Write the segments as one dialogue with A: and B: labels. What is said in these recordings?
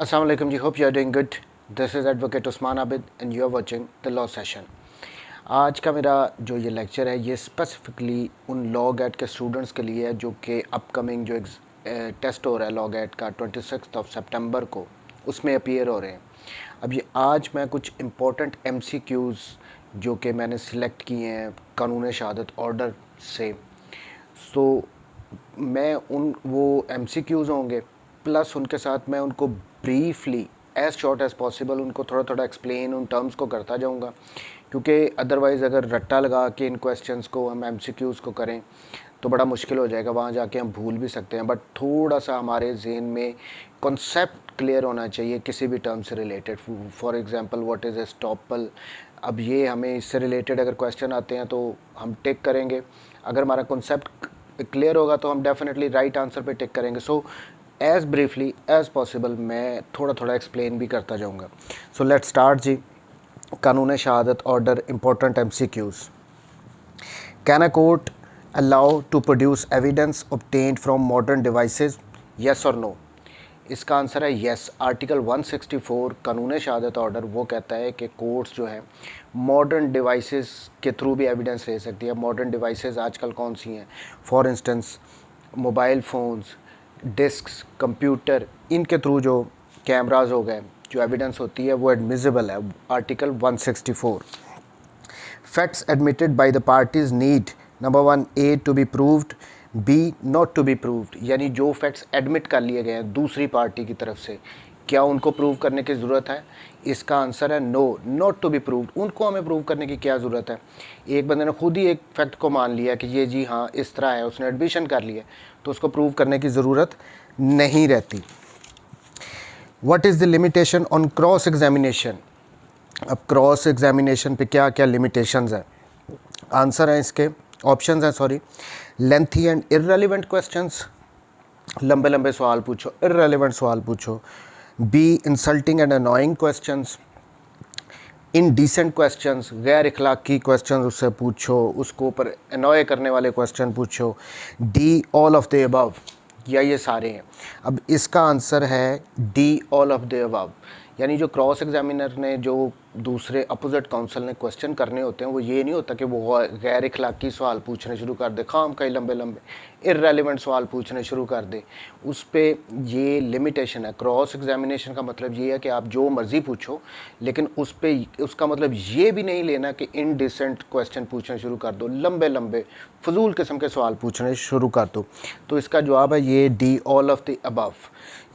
A: Assalamu alaikum ji, hope you are doing good. This is Advocate Usman Abid and you are watching the law session. आज का मेरा जो ये lecture है ये स्पेसिफिकली उन लॉ गेट के स्टूडेंट्स के लिए है जो कि अपकमिंग जो टेस्ट हो रहा है लॉ गेट का 26 सितंबर को, उसमें अपीयर हो रहे हैं। अब ये आज मैं कुछ इम्पोर्टेंट MCQs जो कि मैंने सिलेक्ट किए हैं कानून शहादत ऑर्डर से, सो मैं उन वो MCQs होंगे प्लस उनके साथ मैं उनको briefly as short as possible उनको थोड़ा थोड़ा एक्सप्लेन उन टर्म्स को करता जाऊंगा, क्योंकि अदरवाइज़ अगर रट्टा लगा के इन क्वेश्चंस को हम MCQs को करें तो बड़ा मुश्किल हो जाएगा, वहाँ जाके हम भूल भी सकते हैं। बट थोड़ा सा हमारे जहन में कॉन्सेप्ट क्लियर होना चाहिए किसी भी टर्म से related. For example what is estoppel, अब ये हमें इससे रिलेटेड अगर क्वेश्चन आते हैं तो हम टिक करेंगे। अगर हमारा कॉन्सेप्ट क्लियर होगा तो हम डेफिनेटली राइट आंसर पे टिक करेंगे। So as briefly as possible मैं थोड़ा थोड़ा एक्सप्लेन भी करता जाऊंगा। सो लेट्स स्टार्ट जी। Qanun Shahadat order important MCQs। Can a court allow to produce evidence obtained from modern devices, yes और नो? इसका आंसर है yes. Article 164 Qanun Shahadat order वो कहता है कि कोर्ट्स जो है मॉडर्न डिवाइसेस के थ्रू भी एविडेंस ले सकती है। मॉडर्न डिवाइसेस आजकल कौन सी हैं? For instance mobile phones, disks, computer, इनके थ्रू जो कैमराज हो गए, जो एविडेंस होती है वो एडमिसिबल है। Article 164। Facts admitted by the parties need number 1 A to be proved, B not to be proved, यानी जो फैक्ट्स एडमिट कर लिए गए हैं दूसरी पार्टी की तरफ से, क्या उनको प्रूव करने की ज़रूरत है? इसका आंसर है no, not to be proved. उनको हमें प्रूव करने की क्या ज़रूरत है? एक बंदे ने खुद ही एक फैक्ट को मान लिया कि ये जी हाँ इस तरह है, उसने एडमिशन कर लिया, तो उसको प्रूव करने की ज़रूरत नहीं रहती। What is the limitation on cross examination? अब क्रॉस एग्जामिनेशन पे क्या क्या लिमिटेशंस है? आंसर है इसके, ऑप्शंस हैं sorry, lengthy and irrelevant questions, लंबे लंबे सवाल पूछो, इररेलेवेंट सवाल पूछो। B insulting and annoying questions, indecent questions, गैर इखलाकी क्वेश्चंस उससे पूछो, उसको ऊपर अनॉय करने वाले क्वेश्चन पूछो। D all of the above, या ये सारे हैं? अब इसका आंसर है D all of the above, यानी जो क्रॉस एग्जामिनर ने जो दूसरे अपोजिट काउंसिल ने क्वेश्चन करने होते हैं वो ये नहीं होता कि वो गैर इखलाकी सवाल पूछने शुरू कर दे, खाम कई लंबे लंबे इररेलेवेंट सवाल पूछने शुरू कर दे। उस पर ये लिमिटेशन है। क्रॉस एग्जामिनेशन का मतलब ये है कि आप जो मर्ज़ी पूछो, लेकिन उस पर उसका मतलब ये भी नहीं लेना कि इनडिसेंट क्वेश्चन पूछने शुरू कर दो, लंबे लंबे फजूल किस्म के सवाल पूछने शुरू कर दो। तो इसका जवाब है ये D all of the above.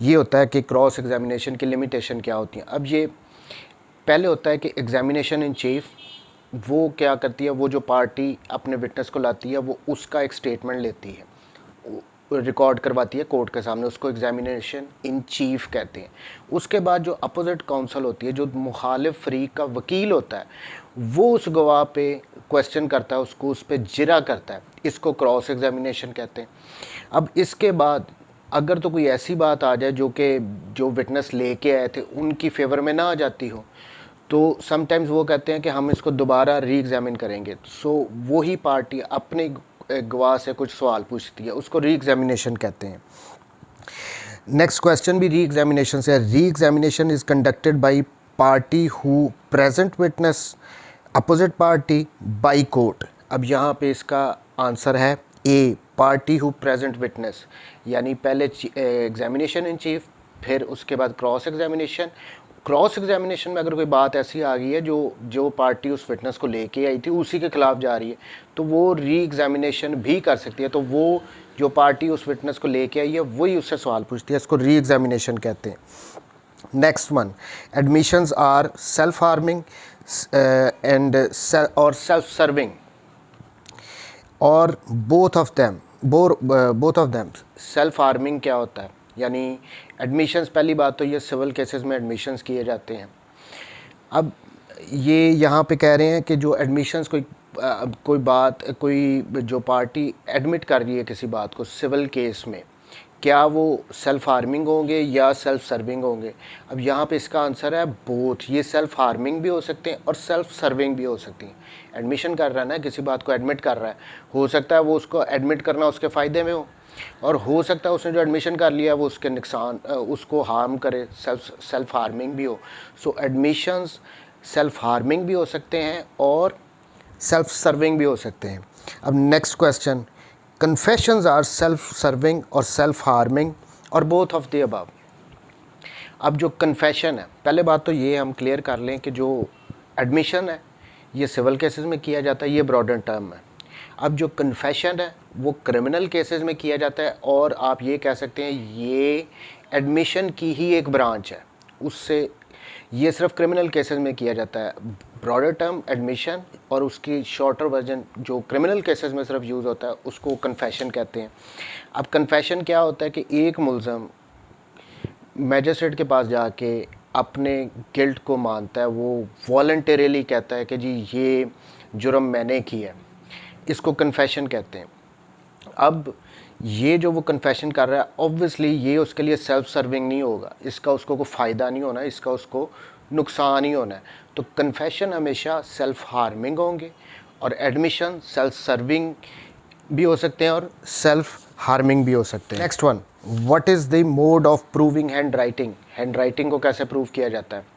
A: ये होता है कि क्रॉस एग्जामिनेशन की लिमिटेशन क्या होती है। अब ये पहले होता है कि एग्जामिनेशन इन चीफ वो क्या करती है, वो जो पार्टी अपने विटनेस को लाती है वो उसका एक स्टेटमेंट लेती है, रिकॉर्ड करवाती है कोर्ट के सामने, उसको एग्जामिनेशन इन चीफ कहते हैं। उसके बाद जो अपोजिट काउंसिल होती है, जो मुखालिफ फ्रीक का वकील होता है, वो उस गवाह पे क्वेश्चन करता है, उसको उस पर जिरा करता है, इसको क्रॉस एग्जामिनेशन कहते हैं। अब इसके बाद अगर तो कोई ऐसी बात आ जाए जो विटनेस लेके आए थे उनकी फेवर में ना आ जाती हो, तो समटाइम्स वो कहते हैं कि हम इसको दोबारा री एग्जामिन करेंगे। सो वही पार्टी अपने गवाह से कुछ सवाल पूछती है, उसको री एग्जामिनेशन कहते हैं। नेक्स्ट क्वेश्चन भी री एग्जामिनेशन से है। Re examination is conducted by party who present witness opposite party by court. अब यहाँ पे इसका आंसर है ए, पार्टी हु प्रेजेंट विटनेस, यानी पहले एग्जामिनेशन इन चीफ, फिर उसके बाद क्रॉस एग्जामिनेशन। क्रॉस एग्जामिनेशन में अगर कोई बात ऐसी आ गई है जो पार्टी उस विटनेस को लेके आई थी उसी के खिलाफ जा रही है, तो वो री एग्जामिनेशन भी कर सकती है। तो वो जो पार्टी उस विटनेस को लेके आई है वही उससे सवाल पूछती है, इसको री एग्जामिनेशन कहते हैं। Next one, admissions are self harming and और सेल्फ सर्विंग और both of them. Self harming क्या होता है? यानी एडमिशंस, पहली बात तो ये सिविल केसेस में एडमिशंस किए जाते हैं। अब ये यहाँ पे कह रहे हैं कि जो एडमिशंस कोई जो पार्टी एडमिट कर रही है किसी बात को सिविल केस में, क्या वो सेल्फ हार्मिंग होंगे या सेल्फ सर्विंग होंगे? अब यहाँ पे इसका आंसर है बोथ। ये सेल्फ हार्मिंग भी हो सकते हैं और सेल्फ सर्विंग भी हो सकती हैं। एडमिशन कर रहा है ना, किसी बात को एडमिट कर रहा है, हो सकता है वो उसको एडमिट करना उसके फ़ायदे में हो, और हो सकता है उसने जो एडमिशन कर लिया है वो उसके नुकसान उसको हार्म करे, सेल्फ हार्मिंग भी हो। सो एडमिशंस सेल्फ हार्मिंग भी हो सकते हैं और सेल्फ सर्विंग भी हो सकते हैं। अब next question, confessions are self serving और सेल्फ हार्मिंग और बोथ ऑफ द अबव। अब जो कन्फेशन है, पहले बात तो ये हम क्लियर कर लें कि जो एडमिशन है ये सिविल केसेस में किया जाता है, ये ब्रॉडर टर्म है। अब जो कन्फेशन है वो क्रिमिनल केसेस में किया जाता है, और आप ये कह सकते हैं ये एडमिशन की ही एक ब्रांच है, उससे ये सिर्फ क्रिमिनल केसेस में किया जाता है। ब्रॉडर टर्म एडमिशन और उसकी शॉर्टर वर्जन जो क्रिमिनल केसेस में सिर्फ यूज़ होता है उसको कन्फेशन कहते हैं। अब कन्फेशन क्या होता है कि एक मुलज़म मैजिस्ट्रेट के पास जाके अपने गिल्ट को मानता है, वो वॉलंटरीली कहता है कि जी ये जुर्म मैंने किया है, इसको कन्फेशन कहते हैं। अब ये जो वो कन्फेशन कर रहा है ऑब्वियसली ये उसके लिए सेल्फ सर्विंग नहीं होगा, इसका उसको कोई फ़ायदा नहीं होना, इसका उसको नुकसान ही होना है। तो कन्फेशन हमेशा सेल्फ हार्मिंग होंगे और एडमिशन सेल्फ सर्विंग भी हो सकते हैं और सेल्फ हार्मिंग भी हो सकते हैं। Next one, what is the mode of proving hand writing. Hand writing को कैसे प्रूव किया जाता है।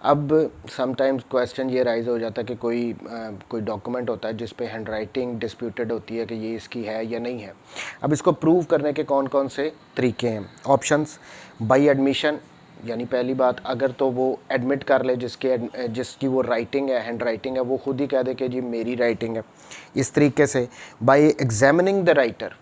A: अब समटाइम्स क्वेश्चन ये राइज हो जाता है कि कोई डॉक्यूमेंट होता है जिस पे हैंड राइटिंग डिस्प्यूटेड होती है कि ये इसकी है या नहीं है। अब इसको प्रूव करने के कौन कौन से तरीके हैं। ऑप्शंस, बाई एडमिशन, यानी पहली बात अगर तो वो एडमिट कर ले जिसकी वो राइटिंग है, हैंड राइटिंग है, वो खुद ही कह दे कि जी मेरी राइटिंग है। इस तरीके से बाई एग्जामिनिंग द राइटर,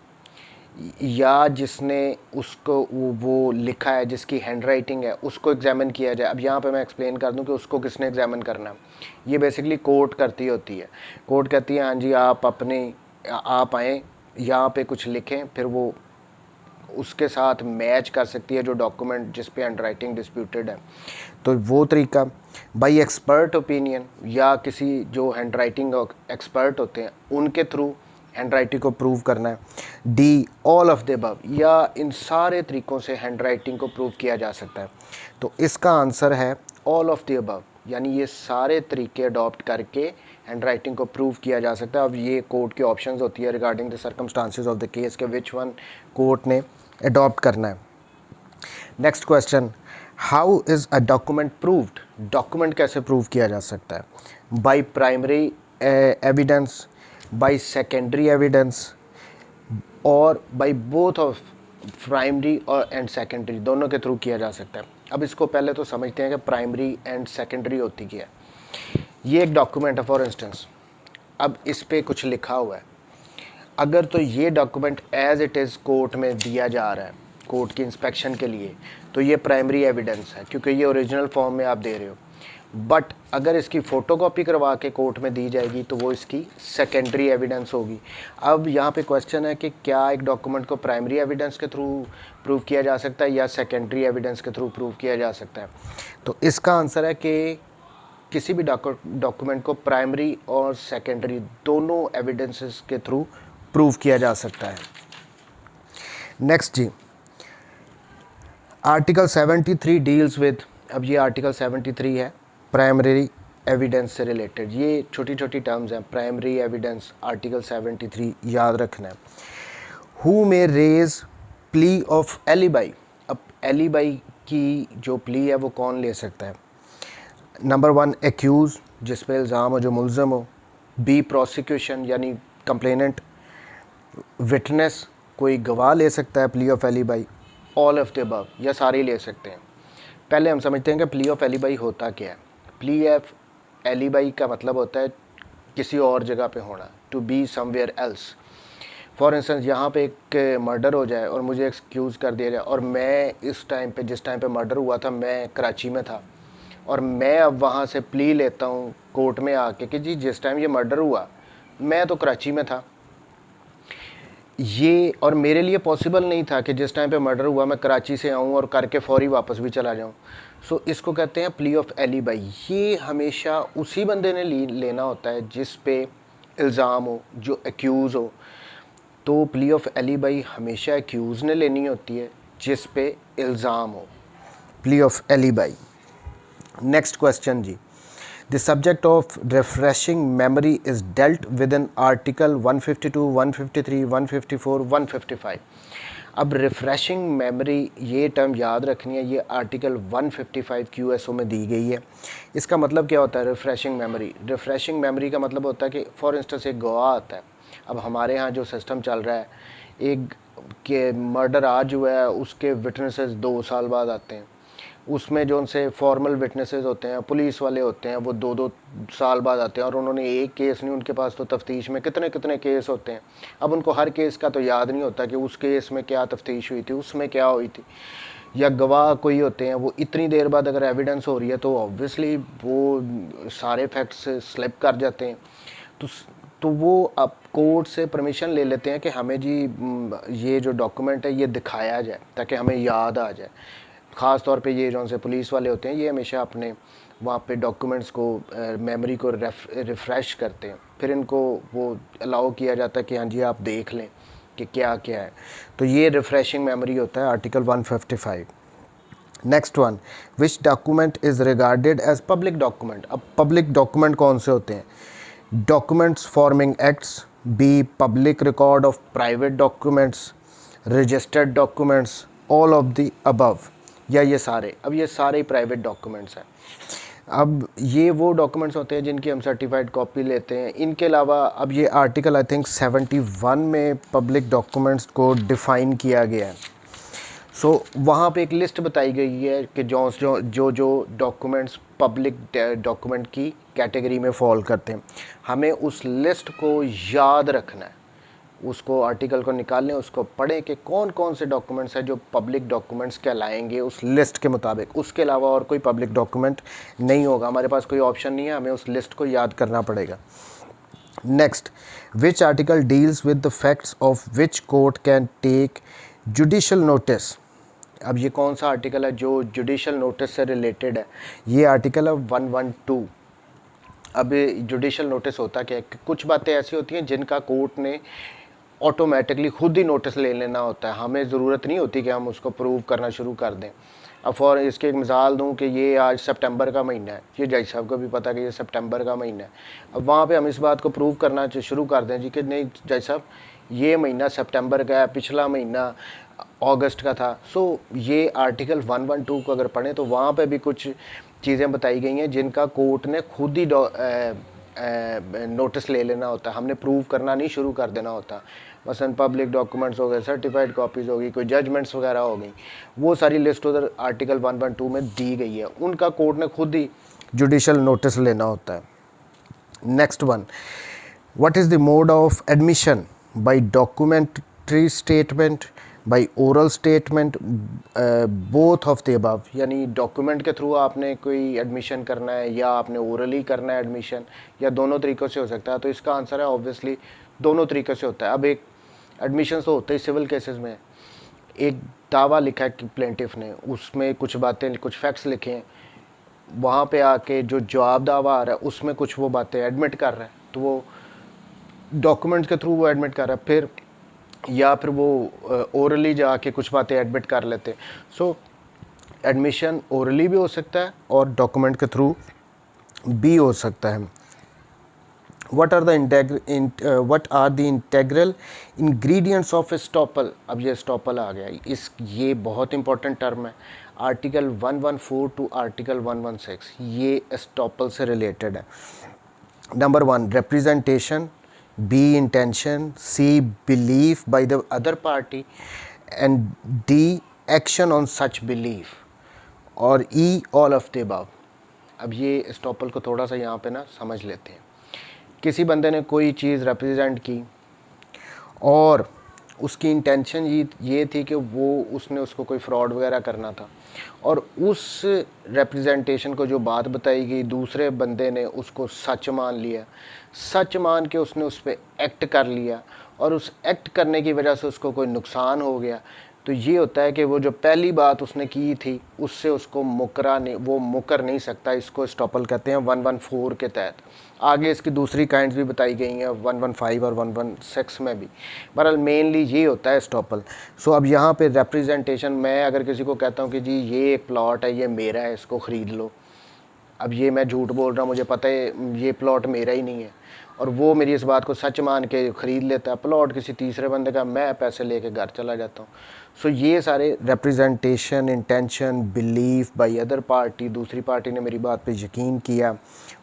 A: या जिसने उसको वो लिखा है जिसकी हैंड राइटिंग है उसको एग्जामिन किया जाए। अब यहाँ पे मैं एक्सप्लेन कर दूँ कि उसको किसने एग्जामिन करना है। ये बेसिकली कोर्ट करती होती है। कोर्ट कहती है हाँ जी आप आएँ यहाँ पे कुछ लिखें, फिर वो उसके साथ मैच कर सकती है जो डॉक्यूमेंट जिस पे हैंड राइटिंग डिस्प्यूटेड है। तो वो तरीका बाई एक्सपर्ट ओपिनियन, या किसी जो हैंड राइटिंग एक्सपर्ट होते हैं उनके थ्रू हैंड राइटिंग को प्रूव करना है। D, all of the above, या इन सारे तरीक़ों से हैंड राइटिंग को प्रूव किया जा सकता है। तो इसका आंसर है ऑल ऑफ द अबव, यानी ये सारे तरीके अडॉप्ट करके हैंड राइटिंग को प्रूव किया जा सकता है। अब ये कोर्ट के ऑप्शंस होती है regarding the circumstances of the case के विच वन कोर्ट ने अडॉप्ट करना है। Next question, how is a document proved. Document कैसे प्रूव किया जा सकता है। By primary evidence, by secondary evidence, और बाई बोथ ऑफ प्राइमरी और एंड सेकेंडरी, दोनों के थ्रू किया जा सकता है। अब इसको पहले तो समझते हैं कि प्राइमरी एंड सेकेंडरी होती क्या है। ये एक डॉक्यूमेंट है फॉर इंस्टेंस, अब इस पे कुछ लिखा हुआ है, अगर तो ये document as it is court में दिया जा रहा है कोर्ट की इंस्पेक्शन के लिए, तो ये प्राइमरी एविडेंस है क्योंकि ये ओरिजिनल फॉर्म में आप दे रहे हो। बट अगर इसकी फ़ोटोकॉपी करवा के कोर्ट में दी जाएगी तो वो इसकी सेकेंडरी एविडेंस होगी। अब यहाँ पे क्वेश्चन है कि क्या एक डॉक्यूमेंट को प्राइमरी एविडेंस के थ्रू प्रूव किया जा सकता है या सेकेंडरी एविडेंस के थ्रू प्रूव किया जा सकता है। तो इसका आंसर है कि किसी भी डॉक्यूमेंट को प्राइमरी और सेकेंडरी दोनों एविडेंसेस के थ्रू प्रूव किया जा सकता है। नेक्स्ट जी, आर्टिकल 73 डील्स विद, अब ये आर्टिकल 73 है प्राइमरी एविडेंस से रिलेटेड। ये छोटी छोटी टर्म्स हैं, प्राइमरी एविडेंस, आर्टिकल 73 याद रखना है। Who may raise plea of alibi. अब एलिबाई की जो प्ली है वो कौन ले सकता है। नंबर 1 एक्यूज़, जिस पे इल्ज़ाम हो, जो मुल्ज़म हो। बी प्रोसिक्यूशन, यानी कंप्लेनेंट। विटनेस, कोई गवाह ले सकता है plea of alibi. All of the above, या सारे ले सकते हैं। पहले हम समझते हैं कि प्ली ऑफ एलिबाई होता क्या है। प्ली ऑफ एलिबाई का मतलब होता है किसी और जगह पे होना, to be somewhere else. For instance यहाँ पे एक मर्डर हो जाए और मुझे एक्सक्यूज़ कर दिया जाए और मैं इस टाइम पे, जिस टाइम पे मर्डर हुआ था, मैं कराची में था और मैं अब वहाँ से प्ली लेता हूँ कोर्ट में आके कि जी जिस टाइम ये मर्डर हुआ मैं तो कराची में था, ये और मेरे लिए पॉसिबल नहीं था कि जिस टाइम पे मर्डर हुआ मैं कराची से आऊँ और करके फ़ौरी वापस भी चला जाऊँ। सो इसको कहते हैं प्ली ऑफ एलिबाई। ये हमेशा उसी बंदे ने लेना होता है जिस पे इल्ज़ाम हो, जो एक्यूज़ हो। तो प्ली ऑफ एलिबाई हमेशा एक्यूज़ ने लेनी होती है जिस पे इल्ज़ाम हो, plea of alibi. Next question जी, The subject of refreshing memory is dealt within Article 152, 153, 154, 155. अब रिफ़्रेशिंग मेमोरी ये टर्म याद रखनी है, ये आर्टिकल 155 QSO में दी गई है। इसका मतलब क्या होता है रिफ़्रेशिंग मेमोरी? रिफ़्रेशिंग मेमोरी का मतलब होता है कि फॉर इंस्टेंस एक गवाह आता है। अब हमारे यहाँ जो सिस्टम चल रहा है, एक के मर्डर आज हुआ है, उसके विटनेसेस 2 साल बाद आते हैं। उसमें जो उनसे फॉर्मल विटनेसेस होते हैं, पुलिस वाले होते हैं, वो 2-2 साल बाद आते हैं और उन्होंने एक केस नहीं, उनके पास तो तफ्तीश में कितने कितने केस होते हैं। अब उनको हर केस का तो याद नहीं होता कि उस केस में क्या तफ्तीश हुई थी, उसमें क्या हुई थी। या गवाह कोई होते हैं, वो इतनी देर बाद अगर एविडेंस हो रही है तो ऑब्वियसली वो सारे फैक्ट्स स्लिप कर जाते हैं। तो वो अब कोर्ट से परमिशन ले लेते हैं कि हमें जी ये जो डॉक्यूमेंट है ये दिखाया जाए ताकि हमें याद आ जाए। ख़ास तौर पे ये जो से पुलिस वाले होते हैं, ये हमेशा अपने वहाँ पे डॉक्यूमेंट्स को मेमोरी को रिफ़्रेश करते हैं। फिर इनको वो अलाउ किया जाता है कि हाँ जी आप देख लें कि क्या क्या है। तो ये रिफ़्रेशिंग मेमोरी होता है article 155। Next one, which document is regarded as public document. अब पब्लिक डॉक्यूमेंट कौन से होते हैं? Documents forming acts, B public record of private documents, registered documents, all of the above, या ये सारे। अब ये सारे प्राइवेट डॉक्यूमेंट्स हैं। अब ये वो डॉक्यूमेंट्स होते हैं जिनकी हम सर्टिफाइड कॉपी लेते हैं। इनके अलावा अब ये आर्टिकल आई थिंक 71 में पब्लिक डॉक्यूमेंट्स को डिफ़ाइन किया गया है। सो वहाँ पे एक लिस्ट बताई गई है कि जो डॉक्यूमेंट्स पब्लिक डॉक्यूमेंट की कैटेगरी में फॉल करते हैं, हमें उस लिस्ट को याद रखना है। उसको आर्टिकल को निकालें, उसको पढ़ें कि कौन कौन से डॉक्यूमेंट्स हैं जो पब्लिक डॉक्यूमेंट्स कहलाएंगे उस लिस्ट के मुताबिक। उसके अलावा और कोई पब्लिक डॉक्यूमेंट नहीं होगा, हमारे पास कोई ऑप्शन नहीं है, हमें उस लिस्ट को याद करना पड़ेगा। Next, which article deals with the facts of which court can take judicial notice. अब ये कौन सा आर्टिकल है जो जुडिशल नोटिस से रिलेटेड है? ये आर्टिकल है 112। अब जुडिशल नोटिस होता क्या है कि कुछ बातें ऐसी होती हैं जिनका कोर्ट ने ऑटोमेटिकली खुद ही नोटिस ले लेना होता है, हमें ज़रूरत नहीं होती कि हम उसको प्रूव करना शुरू कर दें। अब फॉर इसकी एक मिसाल दूं कि ये आज सितंबर का महीना है, ये जज साहब को भी पता कि ये सितंबर का महीना है। अब वहाँ पे हम इस बात को प्रूव करना शुरू कर दें जी कि नहीं जज साहब ये महीना सितंबर का है, पिछला महीना अगस्त का था। सो ये आर्टिकल 112 को अगर पढ़ें तो वहाँ पे भी कुछ चीज़ें बताई गई हैं जिनका कोर्ट ने खुद ही नोटिस ले लेना होता है, हमने प्रूव करना नहीं शुरू कर देना होता। मसलन पब्लिक डॉक्यूमेंट्स हो गए, सर्टिफाइड कॉपीज़ होगी, कोई जजमेंट्स वगैरह हो गई, वो सारी लिस्ट उधर आर्टिकल 112 में दी गई है, उनका कोर्ट ने खुद ही जुडिशल नोटिस लेना होता है। Next one, what is the mode of admission? By documentary statement, by oral statement, both of the above. यानी डॉक्यूमेंट के थ्रू आपने कोई एडमिशन करना है या आपने ओरली करना है एडमिशन, या दोनों तरीक़ों से हो सकता है। तो इसका आंसर है ऑब्वियसली दोनों तरीक़े से होता है। अब एक एडमिशन तो होते ही सिविल केसेस में, एक दावा लिखा है कि प्लेंटिफ ने, उसमें कुछ बातें कुछ फैक्ट्स लिखे हैं, वहाँ पे आके जो जवाब दावा आ रहा है उसमें कुछ वो बातें एडमिट कर रहा है, तो वो डॉक्यूमेंट्स के थ्रू वो एडमिट कर रहा है। फिर या फिर वो ओरली जाके कुछ बातें एडमिट कर लेते हैं। सो एडमिशन ओरली भी हो सकता है और डॉक्यूमेंट के थ्रू भी हो सकता है। What are the integral ingredients of estoppel? अब ये एस्टॉपल आ गया, ये बहुत इंपॉर्टेंट टर्म है। आर्टिकल 114 टू आर्टिकल 116 ये एस्टॉपल से रिलेटेड है। Number 1 representation, B intention, C belief by the other party, and D action on such belief, और E all of the above। अब ये एस्टॉपल को थोड़ा सा यहाँ पे ना समझ लेते हैं। किसी बंदे ने कोई चीज़ रिप्रेजेंट की और उसकी इंटेंशन ये थी कि उसने उसको कोई फ्रॉड वगैरह करना था, और उस रिप्रेजेंटेशन को जो बात बताई गई दूसरे बंदे ने उसको सच मान लिया, सच मान के उसने उस पर एक्ट कर लिया और उस एक्ट करने की वजह से उसको कोई नुकसान हो गया, तो ये होता है कि वो जो पहली बात उसने की थी उससे उसको मुकर नहीं सकता। इसको एस्टॉपल कहते हैं 114 के तहत। आगे इसकी दूसरी काइंड्स भी बताई गई हैं 115 और 116 में भी। बहरहाल मेनली ये होता है एस्टॉपल। सो अब यहाँ पे रिप्रेजेंटेशन, मैं अगर किसी को कहता हूँ कि जी ये एक प्लॉट है, ये मेरा है, इसको ख़रीद लो, अब ये मैं झूठ बोल रहा हूँ, मुझे पता है ये प्लॉट मेरा ही नहीं है, और वो मेरी इस बात को सच मान के ख़रीद लेता है प्लॉट किसी तीसरे बंदे का, मैं पैसे लेके घर चला जाता हूँ। सो ये सारे representation, intention, belief by other party, दूसरी पार्टी ने मेरी बात पे यकीन किया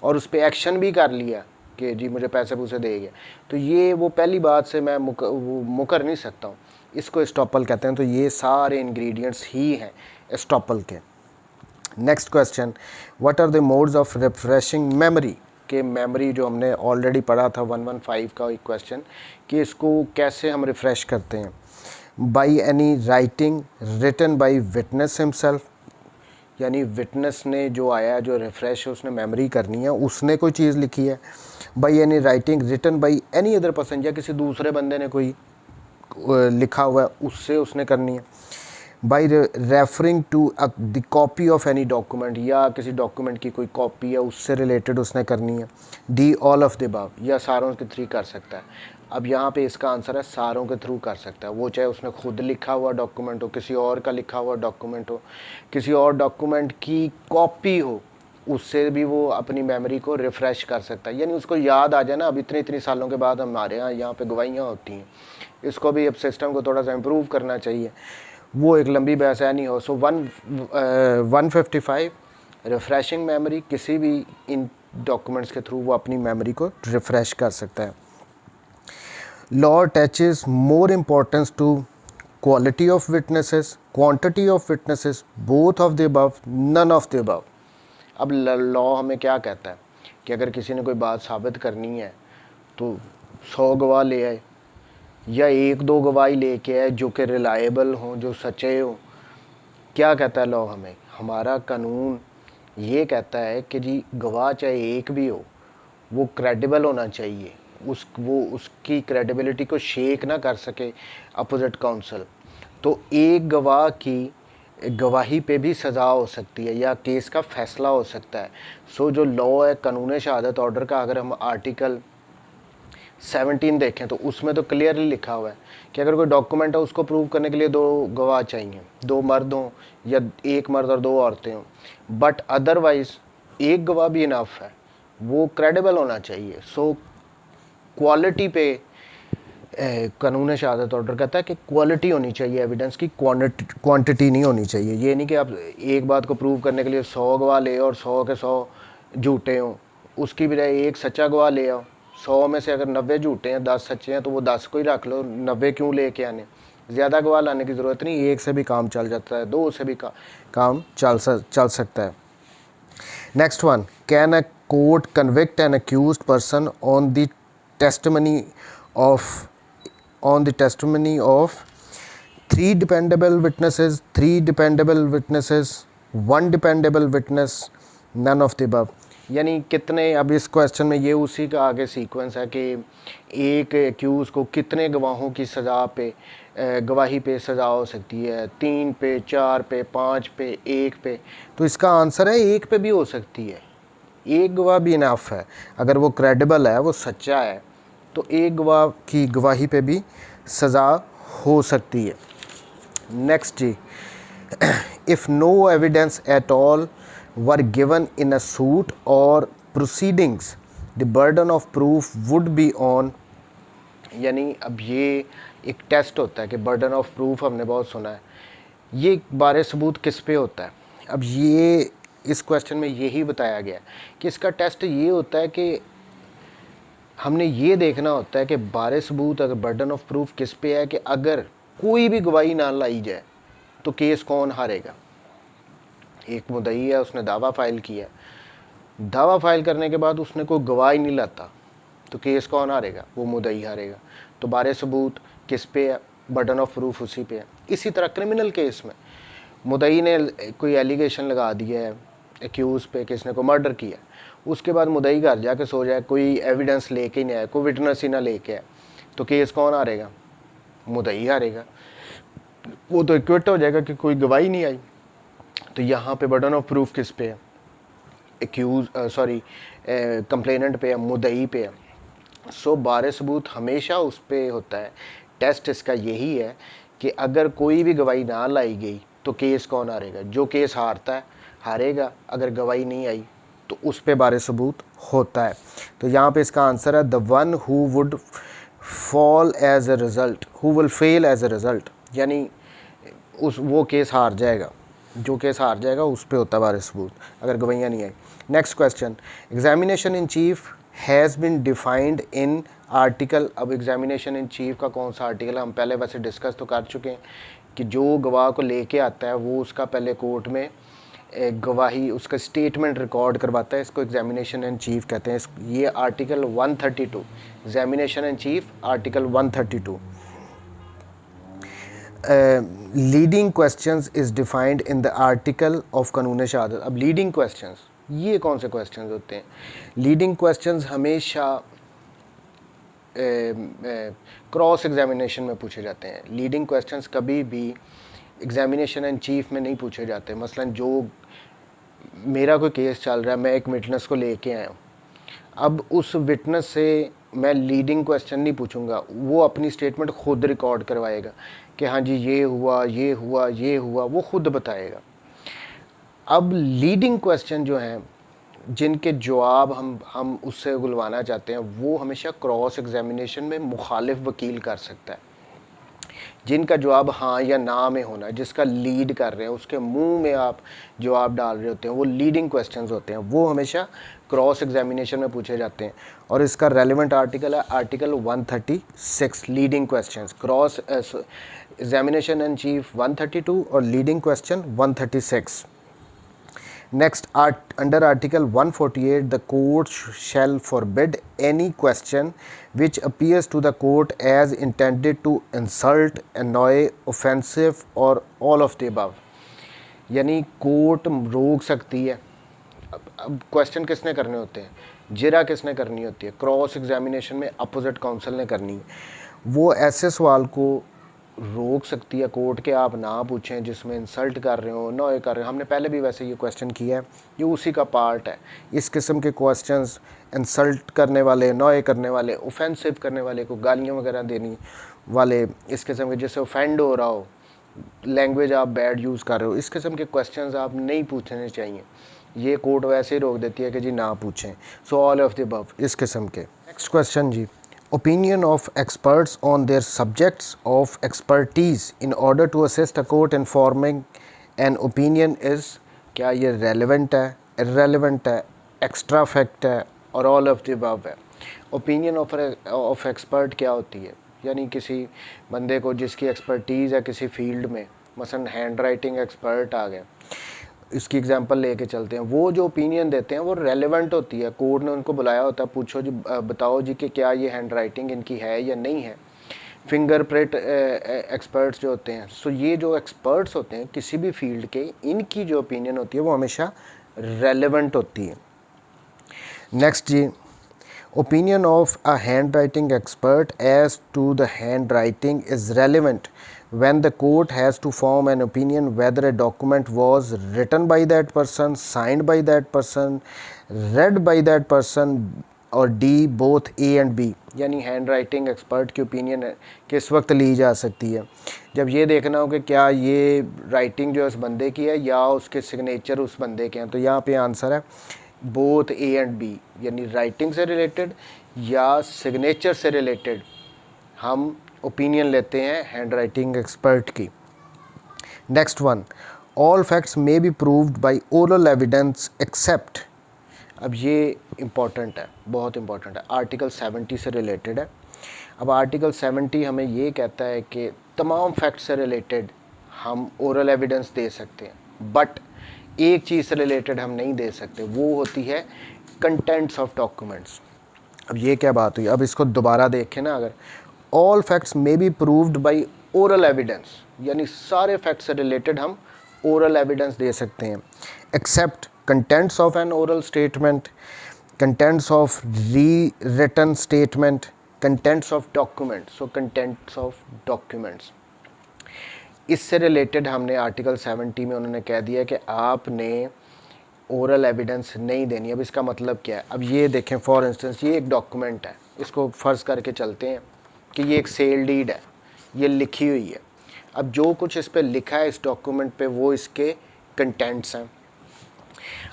A: और उस पर एक्शन भी कर लिया कि जी मुझे पैसे पूसे देंगे, तो ये वो पहली बात से मैं मुकर नहीं सकता हूँ, इसको एस्टॉपल कहते हैं। तो ये सारे इंग्रेडिएंट्स ही हैं एस्टॉपल के। Next question, what are the modes of refreshing memory, कि मेमोरी जो हमने ऑलरेडी पढ़ा था 115 का एक क्वेश्चन, कि इसको कैसे हम रिफ़्रेश करते हैं। By any writing written by witness himself, यानी विटनेस ने जो आया जो रिफ़्रेश उसने मेमोरी करनी है, उसने कोई चीज़ लिखी है। By any writing written by any other person, या किसी दूसरे बंदे ने कोई लिखा हुआ है उससे उसने करनी है। By referring to the copy of any document, या किसी डॉक्यूमेंट की कोई कॉपी है उससे रिलेटेड उसने करनी है। D all of the above, या सारों के थ्रू कर सकता है। अब यहाँ पे इसका आंसर है सारों के थ्रू कर सकता है, वो चाहे उसने खुद लिखा हुआ डॉक्यूमेंट हो, किसी और का लिखा हुआ डॉक्यूमेंट हो, किसी और डॉक्यूमेंट की कॉपी हो, उससे भी वो अपनी मेमोरी को रिफ़्रेश कर सकता है। यानी उसको याद आ जाए ना, अब इतनी सालों के बाद हमारे यहाँ पे गवाहियाँ होती हैं, इसको भी अब सिस्टम को थोड़ा सा इम्प्रूव करना चाहिए, वो एक लंबी बहस है नहीं हो। सो 155 रिफ़्रेशिंग मेमोरी, किसी भी इन डॉक्यूमेंट्स के थ्रू वो अपनी मेमोरी को रिफ़्रेश कर सकता है। Law attaches more importance to quality of witnesses, quantity of witnesses, both of the above, none of the above. अब लॉ हमें क्या कहता है कि अगर किसी ने कोई बात साबित करनी है तो 100 गवाह ले आए, या 1-2 गवाही लेके आए जो कि रिलायबल हों, जो सच्चे हों। क्या कहता है लॉ हमें? हमारा कानून ये कहता है कि जी गवाह चाहे एक भी हो, वो क्रेडिबल होना चाहिए, उसकी क्रेडिबिलिटी को शेक ना कर सके अपोजिट काउंसिल। तो एक गवाह की गवाही पे भी सज़ा हो सकती है या केस का फैसला हो सकता है। सो जो लॉ है कानून शहादत ऑर्डर का, अगर हम आर्टिकल 17 देखें तो उसमें तो क्लियरली लिखा हुआ है कि अगर कोई डॉक्यूमेंट है उसको प्रूव करने के लिए 2 गवाह चाहिए, 2 मर्द हों या 1 मर्द और 2 औरतें हों, बट अदरवाइज़ एक गवाह भी इनफ है, वो क्रेडिबल होना चाहिए। सो क्वालिटी पे कानून शहादत ऑर्डर कहता है कि क्वालिटी होनी चाहिए एविडेंस की, क्वांटिटी नहीं होनी चाहिए। ये नहीं कि आप एक बात को प्रूव करने के लिए 100 गवाह ले और 100 के 100 झूठे हों, उसकी बजाय एक सच्चा गवाह ले आओ। 100 में से अगर 90 झूठे हैं, 10 सच्चे हैं, तो वो 10 को ही रख लो, 90 क्यों लेके आने? ज़्यादा गवाह लाने की ज़रूरत नहीं, एक से भी काम चल जाता है, 2 से भी काम चल सकता है। Next one, can a court convict an accused person on the testimony of 3 dependable witnesses, 3 dependable witnesses, 1 dependable witness, none of the above। यानी कितने, अब इस क्वेश्चन में ये उसी का आगे सीक्वेंस है कि एक एक्यूज़ को कितने गवाहों की सज़ा पे गवाही पे सज़ा हो सकती है, 3 पे, 4 पे, 5 पे, 1 पे। तो इसका आंसर है 1 पे भी हो सकती है, एक गवाह भी इनफ है। अगर वो क्रेडिबल है, वो सच्चा है, तो एक गवाह की गवाही पे भी सज़ा हो सकती है। नेक्स्ट जी, if no evidence at all were given in a suit or proceedings the burden of proof would be on. यानी अब ये एक टेस्ट होता है कि बर्डन ऑफ प्रूफ हमने बहुत सुना है, ये बारे सबूत किस पे होता है। अब ये इस क्वेश्चन में यही बताया गया कि इसका टेस्ट ये होता है कि हमने ये देखना होता है कि बारे सबूत अगर बर्डन ऑफ प्रूफ किस पे है कि अगर कोई भी गवाही ना लाई जाए तो केस कौन हारेगा। एक मुद्दई है, उसने दावा फाइल किया, दावा फाइल करने के बाद उसने कोई गवाही नहीं लाता, तो केस कौन हारेगा? वो मुद्दई हारेगा। तो बारे सबूत किस पे है? बर्डन ऑफ प्रूफ उसी पे है। इसी तरह क्रिमिनल केस में मुद्दई ने कोई एलिगेशन लगा दिया है एक्यूज़ पे कि इसने को मर्डर किया, उसके बाद मुद्दई घर जाके सो जाए, कोई एविडेंस लेके ही नहीं आया, कोई विटनेस ही ना लेके आए, तो केस कौन हारेगा? मुद्दई हारेगा। वो तो एक्विट हो जाएगा कि कोई गवाही नहीं आई। तो यहाँ पे बर्डन ऑफ प्रूफ किस पे है? कंप्लेनेंट पे है, मुद्दई पे है। सो बारे सबूत हमेशा उस पे होता है। टेस्ट इसका यही है कि अगर कोई भी गवाही ना लाई गई तो केस कौन हारेगा? जो केस हारता है हारेगा, अगर गवाही नहीं आई तो उस पे बारे सबूत होता है। तो यहाँ पे इसका आंसर है the one who would fall as a result, who will fail as a result, यानी उस वो केस हार जाएगा, जो केस हार जाएगा उस पे होता है बारे सबूत अगर गवाहियाँ नहीं आई। Next question, examination in chief has been defined in article. अब एग्जामिनेशन इन चीफ का कौन सा आर्टिकल है, हम पहले वैसे डिस्कस तो कर चुके हैं कि जो गवाह को लेके आता है वो उसका पहले कोर्ट में गवाही, उसका स्टेटमेंट रिकॉर्ड करवाता है, इसको एग्जामिनेशन इन चीफ कहते हैं। ये article 132, examination in chief article 132। Leading questions is defined in the article of Qanun शहादत। अब लीडिंग क्वेश्चंस ये कौन से क्वेश्चंस होते हैं? लीडिंग क्वेश्चंस हमेशा क्रॉस एग्जामिनेशन में पूछे जाते हैं। लीडिंग क्वेश्चंस कभी भी एग्जामिनेशन इन चीफ में नहीं पूछे जाते। मसलन जो मेरा कोई केस चल रहा है, मैं एक विटनेस को लेके आया हूँ, अब उस विटनेस से मैं लीडिंग क्वेश्चन नहीं पूछूंगा, वो अपनी स्टेटमेंट खुद रिकॉर्ड करवाएगा कि हाँ जी ये हुआ, ये हुआ, ये हुआ, वो खुद बताएगा। अब लीडिंग क्वेश्चन जो हैं जिनके जवाब हम उससे उगलवाना चाहते हैं, वो हमेशा क्रॉस एग्जामिनेशन में मुखालिफ वकील कर सकता है। जिनका जवाब हाँ या ना में होना है, जिसका लीड कर रहे हैं, उसके मुंह में आप जवाब डाल रहे होते हैं, वो लीडिंग क्वेश्चंस होते हैं, वो हमेशा क्रॉस एग्जामिनेशन में पूछे जाते हैं। और इसका रेलेवेंट आर्टिकल है article 136, leading questions. Cross examination in chief 132 और leading question 136। Next, under Article 148, the court shall forbid any question which appears to the court as intended to insult, annoy, offensive or all of the above। यानी court रोक सकती है। अब question किसने करने होते हैं? जिरा किसने करनी होती है? क्रॉस एग्जामिनेशन में अपोजिट काउंसिल ने करनी है। वो ऐसे सवाल को रोक सकती है कोर्ट के आप ना पूछें जिसमें इंसल्ट कर रहे हो, नॉय कर रहे हो। हमने पहले भी वैसे ये क्वेश्चन किया है, ये उसी का पार्ट है। इस किस्म के क्वेश्चंस इंसल्ट करने वाले, नॉय करने वाले, ऑफेंसिव करने वाले, को गालियाँ वगैरह देने वाले, इस किस्म के जिससे ऑफेंड हो रहा हो, लैंग्वेज आप बैड यूज़ कर रहे हो, इस किस्म के क्वेश्चंस आप नहीं पूछने चाहिए। ये कोर्ट वैसे ही रोक देती है कि जी ना पूछें। So all of the above, इस किस्म के। नेक्स्ट क्वेश्चन जी, opinion of experts on their subjects of expertise in order to assist a court in forming an opinion is, क्या ये relevant है, irrelevant है, extra fact है और all of the above है? opinion of expert क्या होती है? यानी किसी बंदे को जिसकी एक्सपर्टीज़ है किसी फील्ड में, मसलन हैंड राइटिंग एक्सपर्ट आ गया, इसकी एग्जांपल लेके चलते हैं, वो जो ओपिनियन देते हैं वो रेलेवेंट होती है। कोर्ट ने उनको बुलाया होता है, पूछो जी बताओ जी कि क्या ये हैंड राइटिंग इनकी है या नहीं है। फिंगरप्रिंट एक्सपर्ट्स जो होते हैं, सो ये जो एक्सपर्ट्स होते हैं किसी भी फील्ड के, इनकी जो ओपिनियन होती है वो हमेशा रेलेवेंट होती है। नेक्स्ट जी, opinion of a handwriting expert as to the handwriting is relevant when the court has to form an opinion whether a document was written by that person, signed by that person, read by that person और D both A and B. यानी handwriting expert की opinion किस वक्त ली जा सकती है? जब ये देखना हो कि क्या ये राइटिंग जो है उस बंदे की है या उसके सिग्नेचर उस बंदे के हैं। तो यहाँ पे आंसर है बोथ ए एंड बी, यानी राइटिंग से रिलेटेड या सिग्नेचर से रिलेटेड हम ओपिनियन लेते हैं हैंड राइटिंग एक्सपर्ट की। Next one, all facts may be proved by oral evidence except. अब ये इम्पॉर्टेंट है, बहुत इम्पॉर्टेंट है, आर्टिकल 70 से रिलेटेड है। अब आर्टिकल 70 हमें ये कहता है कि तमाम फैक्ट से रिलेटेड हम ओरल एविडेंस दे सकते हैं, बट एक चीज़ से रिलेटेड हम नहीं दे सकते, वो होती है कंटेंट्स ऑफ डॉक्यूमेंट्स। अब ये क्या बात हुई? अब इसको दोबारा देखें ना, अगर all facts may be proved by oral evidence, यानी सारे फैक्ट से रिलेटेड हम ओरल एविडेंस दे सकते हैं, accept contents of an oral statement, contents of rewritten statement, contents of documents, so contents of documents। इससे रिलेटेड हमने आर्टिकल 70 में उन्होंने कह दिया कि आपने ओरल एविडेंस नहीं देनी। अब इसका मतलब क्या है? अब ये देखें, फॉर इंस्टेंस ये एक डॉक्यूमेंट है, इसको फ़र्ज़ करके चलते हैं कि ये एक सेल डीड है, ये लिखी हुई है। अब जो कुछ इस पर लिखा है इस डॉक्यूमेंट पे वो इसके कंटेंट्स हैं।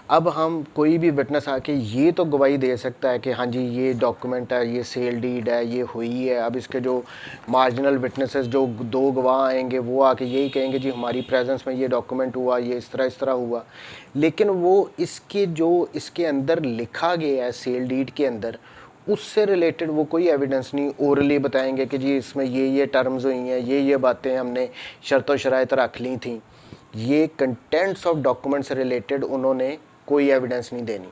A: अब हम कोई भी विटनेस आके ये तो गवाही दे सकता है कि हाँ जी ये डॉक्यूमेंट है, ये सेल डीड है, ये हुई है। अब इसके जो मार्जिनल विटनेसेस, जो दो गवाह आएंगे, वो आके यही कहेंगे जी हमारी प्रेजेंस में ये डॉक्यूमेंट हुआ, ये इस तरह हुआ। लेकिन वो इसके जो इसके अंदर लिखा गया है सेल डीड के अंदर, उससे रिलेटेड वो कोई एविडेंस नहीं ओरली बताएंगे कि जी इसमें ये टर्म्स हुई हैं, ये बातें हमने शर्त शराइत रख ली थी। ये कंटेंट्स ऑफ डॉक्यूमेंट से रिलेटेड उन्होंने कोई एविडेंस नहीं देनी।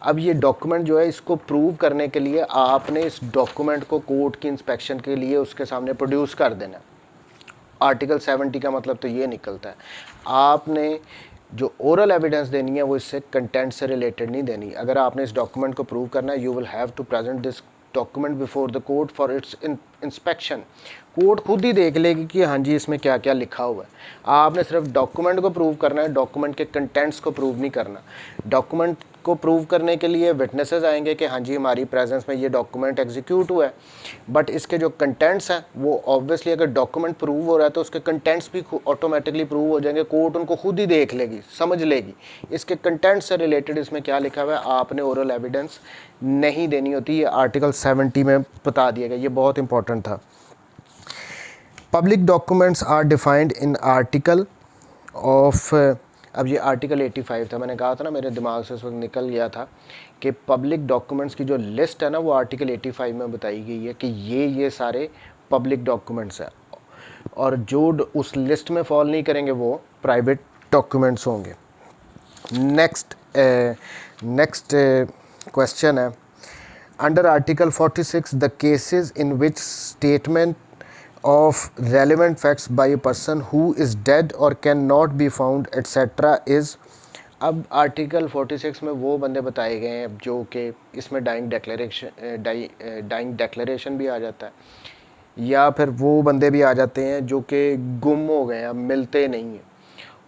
A: अब ये डॉक्यूमेंट जो है, इसको प्रूव करने के लिए आपने इस डॉक्यूमेंट को कोर्ट की इंस्पेक्शन के लिए उसके सामने प्रोड्यूस कर देना। आर्टिकल 70 का मतलब तो ये निकलता है, आपने जो ओरल एविडेंस देनी है वो इससे कंटेंट से रिलेटेड नहीं देनी। अगर आपने इस डॉक्यूमेंट को प्रूव करना है, you will have to present this document before the court for its inspection. Court खुद ही देख लेगी कि हाँ जी इसमें क्या क्या लिखा हुआ है। आपने सिर्फ डॉक्यूमेंट को प्रूव करना है, डॉक्यूमेंट के कंटेंट्स को प्रूव नहीं करना। डॉक्यूमेंट को प्रूव करने के लिए विटनेसेस आएंगे कि हाँ जी हमारी प्रेजेंस में ये डॉक्यूमेंट एग्जीक्यूट हुआ है, बट इसके जो कंटेंट्स हैं वो ऑब्वियसली अगर डॉक्यूमेंट प्रूव हो रहा है तो उसके कंटेंट्स भी ऑटोमेटिकली प्रूव हो जाएंगे। कोर्ट उनको खुद ही देख लेगी, समझ लेगी इसके कंटेंट से रिलेटेड इसमें क्या लिखा हुआ है। आपने ओरल एविडेंस नहीं देनी होती। ये आर्टिकल 70 में बता दिया गया, ये बहुत इंपॉर्टेंट था। Public documents are defined in article of, अब ये आर्टिकल 85 था, मैंने कहा था ना मेरे दिमाग से उस वक्त निकल गया था कि पब्लिक डॉक्यूमेंट्स की जो लिस्ट है ना वो आर्टिकल 85 में बताई गई है कि ये सारे पब्लिक डॉक्यूमेंट्स हैं, और जो उस लिस्ट में फॉल नहीं करेंगे वो प्राइवेट डॉक्यूमेंट्स होंगे। नेक्स्ट क्वेश्चन है, under article 46 the cases in which statement of relevant facts by a person who is dead or cannot be found etc is। अब आर्टिकल 46 में वो बंदे बताए गए हैं जो कि इसमें डाइंग डेक्लेरेशन भी आ जाता है, या फिर वो बंदे भी आ जाते हैं जो कि गुम हो गए हैं, मिलते नहीं हैं।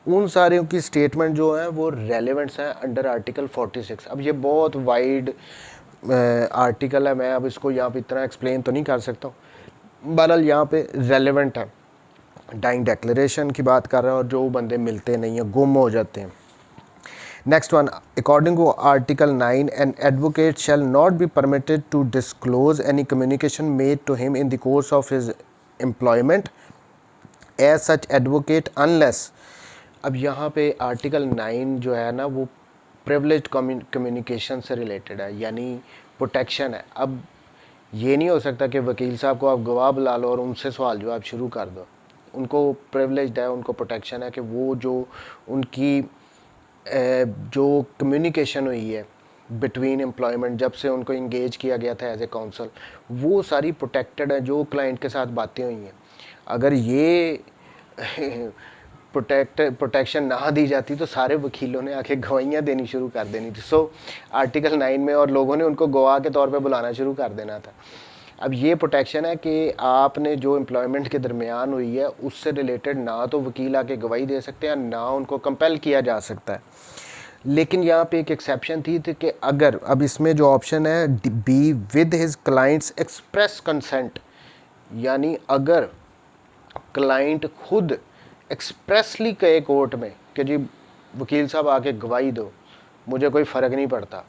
A: उन सारे की स्टेटमेंट जो है वो रेलेवेंट्स हैं अंडर आर्टिकल 46। अब ये बहुत वाइड आर्टिकल है, मैं अब इसको यहाँ पे इतना एक्सप्लेन तो नहीं कर सकता हूँ। बहरहाल यहाँ पे रेलेवेंट है, डाइंग डेक्लेरेशन की बात कर रहे हैं और जो बंदे मिलते नहीं हैं, गुम हो जाते हैं। Next one, according to article 9 an advocate shall not be permitted to disclose any communication made to him in the course of his employment as such advocate unless. अब यहाँ पे आर्टिकल 9 जो है ना वो प्रिविलेज्ड कम्युनिकेशन से related है, यानी प्रोटेक्शन है। अब ये नहीं हो सकता कि वकील साहब को आप गवाह बुला लो और उनसे सवाल जवाब शुरू कर दो। उनको प्रिविलेज्ड है, उनको प्रोटेक्शन है कि वो जो उनकी जो कम्युनिकेशन हुई है बिटवीन एम्प्लॉयमेंट, जब से उनको इंगेज किया गया था एज ए काउंसल, वो सारी प्रोटेक्टेड है। जो क्लाइंट के साथ बातें हुई हैं, अगर ये प्रोटेक्शन ना दी जाती तो सारे वकीलों ने आके गवाहियाँ देनी शुरू कर देनी थी। सो आर्टिकल 9 में और लोगों ने उनको गवाह के तौर पे बुलाना शुरू कर देना था। अब ये प्रोटेक्शन है कि आपने जो एम्प्लॉयमेंट के दरमियान हुई है उससे रिलेटेड ना तो वकील आके गवाही दे सकते हैं, ना उनको कंपेल किया जा सकता है। लेकिन यहाँ पे एक एक्सेप्शन थी कि अगर, अब इसमें जो ऑप्शन है be with his clients express consent, यानी अगर क्लाइंट खुद एक्सप्रेसली कहे कोर्ट में कि जी वकील साहब आके गवाही दो, मुझे कोई फ़र्क नहीं पड़ता,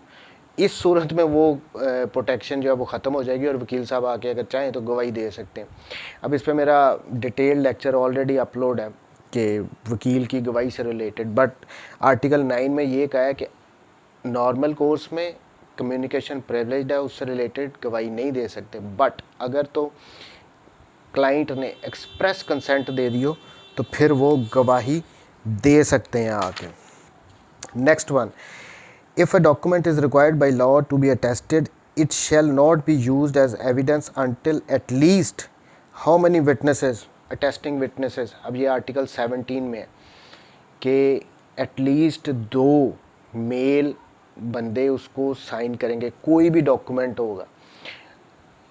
A: इस सूरत में वो प्रोटेक्शन जो है वो ख़त्म हो जाएगी और वकील साहब आके अगर चाहें तो गवाही दे सकते हैं। अब इस पर मेरा डिटेल लेक्चर ऑलरेडी अपलोड है कि वकील की गवाही से रिलेटेड, बट आर्टिकल 9 में ये कहा है कि नॉर्मल कोर्स में कम्युनिकेशन प्रिविलेज्ड है, उससे रिलेटेड गवाही नहीं दे सकते। बट अगर तो क्लाइंट ने एक्सप्रेस कंसेंट दे दियो तो फिर वो गवाही दे सकते हैं आके। Next one, if a document is required by law to be attested it shall not be used as evidence until at least how many witnesses, attesting witnesses. अब ये आर्टिकल 17 में है कि एटलीस्ट 2 मेल बंदे उसको साइन करेंगे, कोई भी डॉक्यूमेंट होगा,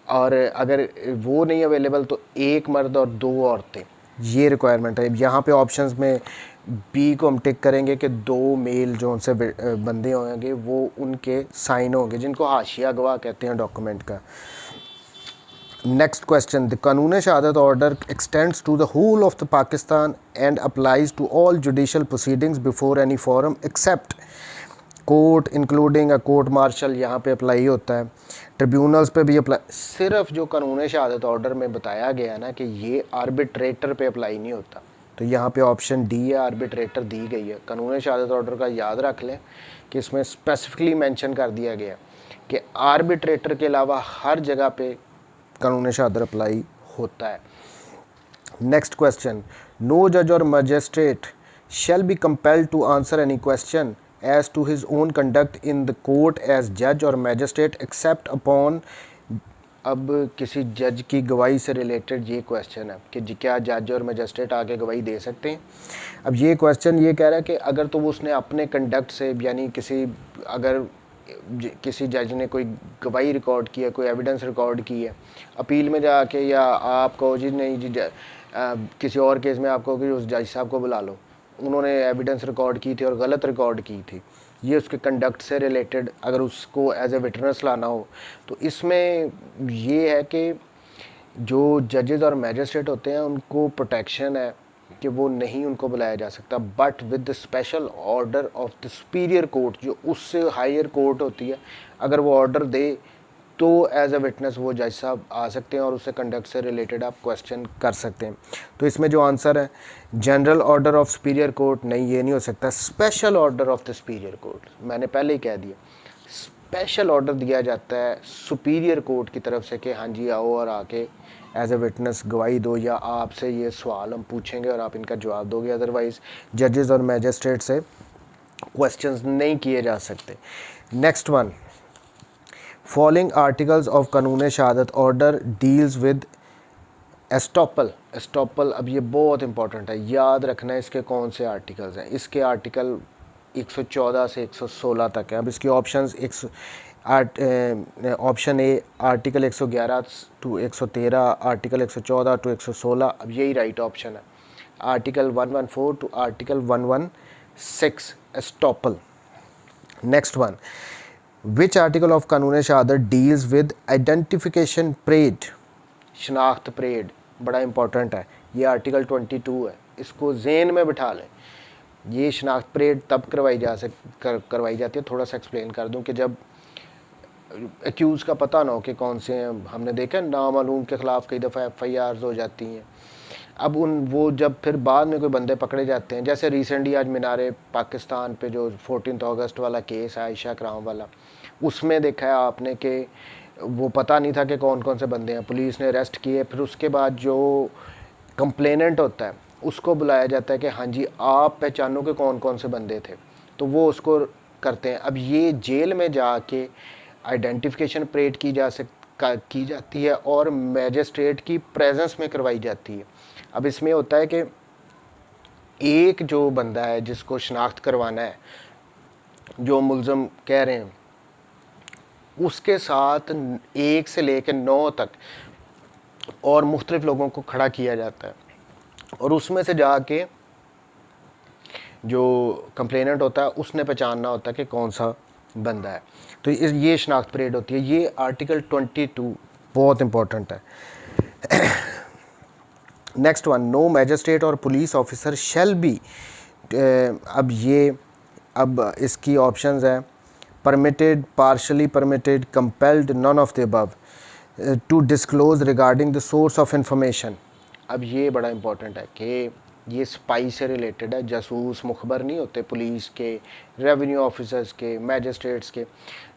A: और अगर वो नहीं अवेलेबल तो 1 मर्द और 2 औरतें, ये रिक्वायरमेंट है। यहाँ पे ऑप्शंस में बी को हम टिक करेंगे कि 2 मेल जो उनसे बंदे होंगे वो उनके साइन होंगे, जिनको हाशिया गवाह कहते हैं डॉक्यूमेंट का। Next question, the Qanun Shahadat order extends to the whole of the Pakistan and applies to all judicial proceedings before any forum except court including a court martial यहाँ पे अप्लाई होता है, ट्रिब्यूनल्स पे भी अप्लाई। सिर्फ जो कानून शहादत ऑर्डर में बताया गया ना कि ये आर्बिट्रेटर पे अप्लाई नहीं होता, तो यहाँ पे ऑप्शन डी है, आर्बिट्रेटर दी गई है। कानून शहादत ऑर्डर का याद रख लें कि इसमें स्पेसिफिकली मेंशन कर दिया गया कि आर्बिट्रेटर के अलावा हर जगह पे कानून शहादत अप्लाई होता है। नेक्स्ट क्वेश्चन, नो जज और magistrate shall be compelled to answer any question as to his own conduct in the court as judge or magistrate except upon। अब किसी जज की गवाही से रिलेटेड ये क्वेश्चन है कि क्या जज और मजिस्ट्रेट आके गवाही दे सकते हैं। अब ये क्वेश्चन ये कह रहा है कि अगर तो वो उसने अपने कंडक्ट से, यानी अगर किसी जज ने कोई गवाही रिकॉर्ड की है, कोई एविडेंस रिकॉर्ड की है अपील में जाके, या आप कहो जी नहीं जी किसी और केस में आप कहो कि उस जज साहब को बुला लो, उन्होंने एविडेंस रिकॉर्ड की थी और गलत रिकॉर्ड की थी, ये उसके कंडक्ट से रिलेटेड अगर उसको एज ए विटनेस लाना हो, तो इसमें ये है कि जो जजेस और मैजिस्ट्रेट होते हैं उनको प्रोटेक्शन है कि वो नहीं उनको बुलाया जा सकता, but with the special order of the superior court, जो उससे हायर कोर्ट होती है, अगर वो ऑर्डर दे तो एज अ विटनेस वो जज साहब आ सकते हैं और उससे कंडक्ट से रिलेटेड आप क्वेश्चन कर सकते हैं। तो इसमें जो आंसर है general order of superior court, नहीं ये नहीं हो सकता, special order of the superior court. मैंने पहले ही कह दिया, स्पेशल ऑर्डर दिया जाता है सुपीरियर कोर्ट की तरफ से कि हाँ जी आओ और आके एज ए विटनेस गवाही दो, या आपसे ये सवाल हम पूछेंगे और आप इनका जवाब दोगे, अदरवाइज़ जजेस और मैजिस्ट्रेट से क्वेश्चंस नहीं किए जा सकते। Next one, following articles of Qanun Shahadat order deals with estoppel. Estoppel, अब ये बहुत इंपॉर्टेंट है, याद रखना है इसके कौन से आर्टिकल्स हैं। इसके आर्टिकल 114 से 116 तक है। अब इसके options option A article 111 to 113, article 114 to 116, अब यही राइट ऑप्शन है। Article 114 to article 116 estoppel. Next one, which article of Qanun Shahadat deals with identification parade. शनाख्त परेड बड़ा इंपॉर्टेंट है, ये आर्टिकल 22 है, इसको ज़हन में बिठा लें। ये शनाख्त परेड तब करवाई जाती है, थोड़ा सा एक्सप्लेन कर दूं कि जब एक्यूज़ का पता ना हो कि कौन से हैं। हमने देखा नामालूम के ख़िलाफ़ कई दफ़ा FIRs हो जाती हैं। अब वो जब फिर बाद में कोई बंदे पकड़े जाते हैं, जैसे रिसेंटली आज मीनारे पाकिस्तान पे जो 14 अगस्त वाला केस है आयशा कराम वाला, उसमें देखा है आपने कि वो पता नहीं था कि कौन कौन से बंदे हैं, पुलिस ने अरेस्ट किए। फिर उसके बाद जो कंप्लेनेंट होता है उसको बुलाया जाता है कि हाँ जी आप पहचानो कि कौन कौन से बंदे थे, तो वो उसको करते हैं। अब ये जेल में जाके आइडेंटिफिकेशन परेड की जाती है और मैजिस्ट्रेट की प्रेजेंस में करवाई जाती है। अब इसमें होता है कि एक जो बंदा है जिसको शनाख्त करवाना है, जो मुल्ज़म कह रहे हैं, उसके साथ 1 से लेकर 9 तक और मुख्तलिफ लोगों को खड़ा किया जाता है, और उसमें से जाके जो कंप्लेनेंट होता है उसने पहचानना होता है कि कौन सा बंदा है। तो ये शनाख्त परेड होती है। ये आर्टिकल 22 बहुत इंपॉर्टेंट है। नेक्स्ट वन, नो मैजिस्ट्रेट और पुलिस ऑफिसर शैल बी। अब इसकी ऑप्शंस हैं permitted, partially permitted, compelled, none of the above, to disclose regarding the source of information. अब ये बड़ा इंपॉर्टेंट है कि ये स्पाई से रिलेटेड है। जासूस मुखबर नहीं होते पुलिस के, रेवेन्यू ऑफिसर्स के, मैजिस्ट्रेट्स के,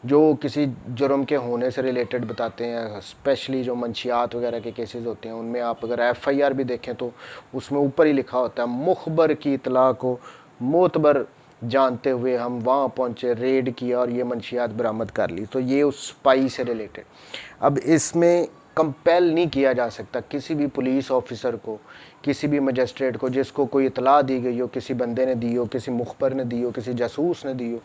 A: जो किसी जुर्म के होने से रिलेटेड बताते हैं। स्पेशली जो मंशियात वगैरह के केसेस होते हैं उनमें आप अगर FIR भी देखें तो उसमें ऊपर ही लिखा होता है मुखबर की इतला को मोतबर जानते हुए हम वहाँ पहुँचे, रेड किया और ये मंशियात बरामद कर ली। तो ये उस स्पाई से रिलेटेड। अब इसमें कंपेल नहीं किया जा सकता किसी भी पुलिस ऑफिसर को, किसी भी मजिस्ट्रेट को जिसको कोई इतला दी गई हो, किसी बंदे ने दी हो, किसी मुखबर ने दी हो, किसी जासूस ने दी हो,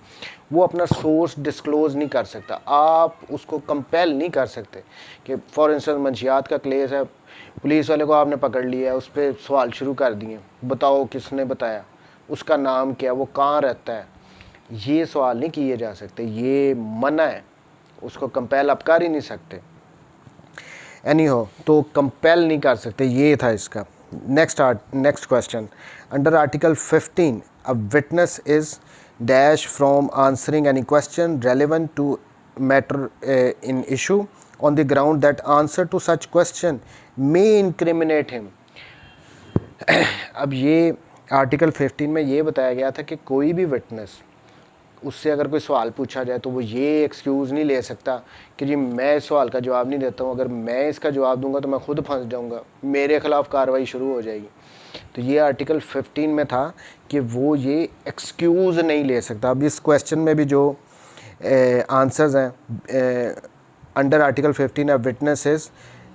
A: वो अपना सोर्स डिस्क्लोज़ नहीं कर सकता। आप उसको कंपेल नहीं कर सकते कि फॉर इंस्टेंस मंशियात का केस है, पुलिस वाले को आपने पकड़ लिया है, उस पर सवाल शुरू कर दिए, बताओ किसने बताया, उसका नाम क्या, वो कहाँ रहता है, ये सवाल नहीं किए जा सकते, ये मना है, उसको कंपेल आप कर ही नहीं सकते। तो कंपेल नहीं कर सकते, ये था इसका। Next question, under article 15 a witness is dash from answering any question relevant to matter in issue on the ground that answer to such question may incriminate him. अब ये आर्टिकल 15 में ये बताया गया था कि कोई भी विटनेस, उससे अगर कोई सवाल पूछा जाए तो वो ये एक्सक्यूज़ नहीं ले सकता कि जी मैं इस सवाल का जवाब नहीं देता हूँ, अगर मैं इसका जवाब दूंगा तो मैं खुद फंस जाऊंगा, मेरे खिलाफ कार्रवाई शुरू हो जाएगी। तो ये आर्टिकल 15 में था कि वो ये एक्सक्यूज़ नहीं ले सकता। अब इस क्वेश्चन में भी जो आंसर्स हैं under article 15 of witness is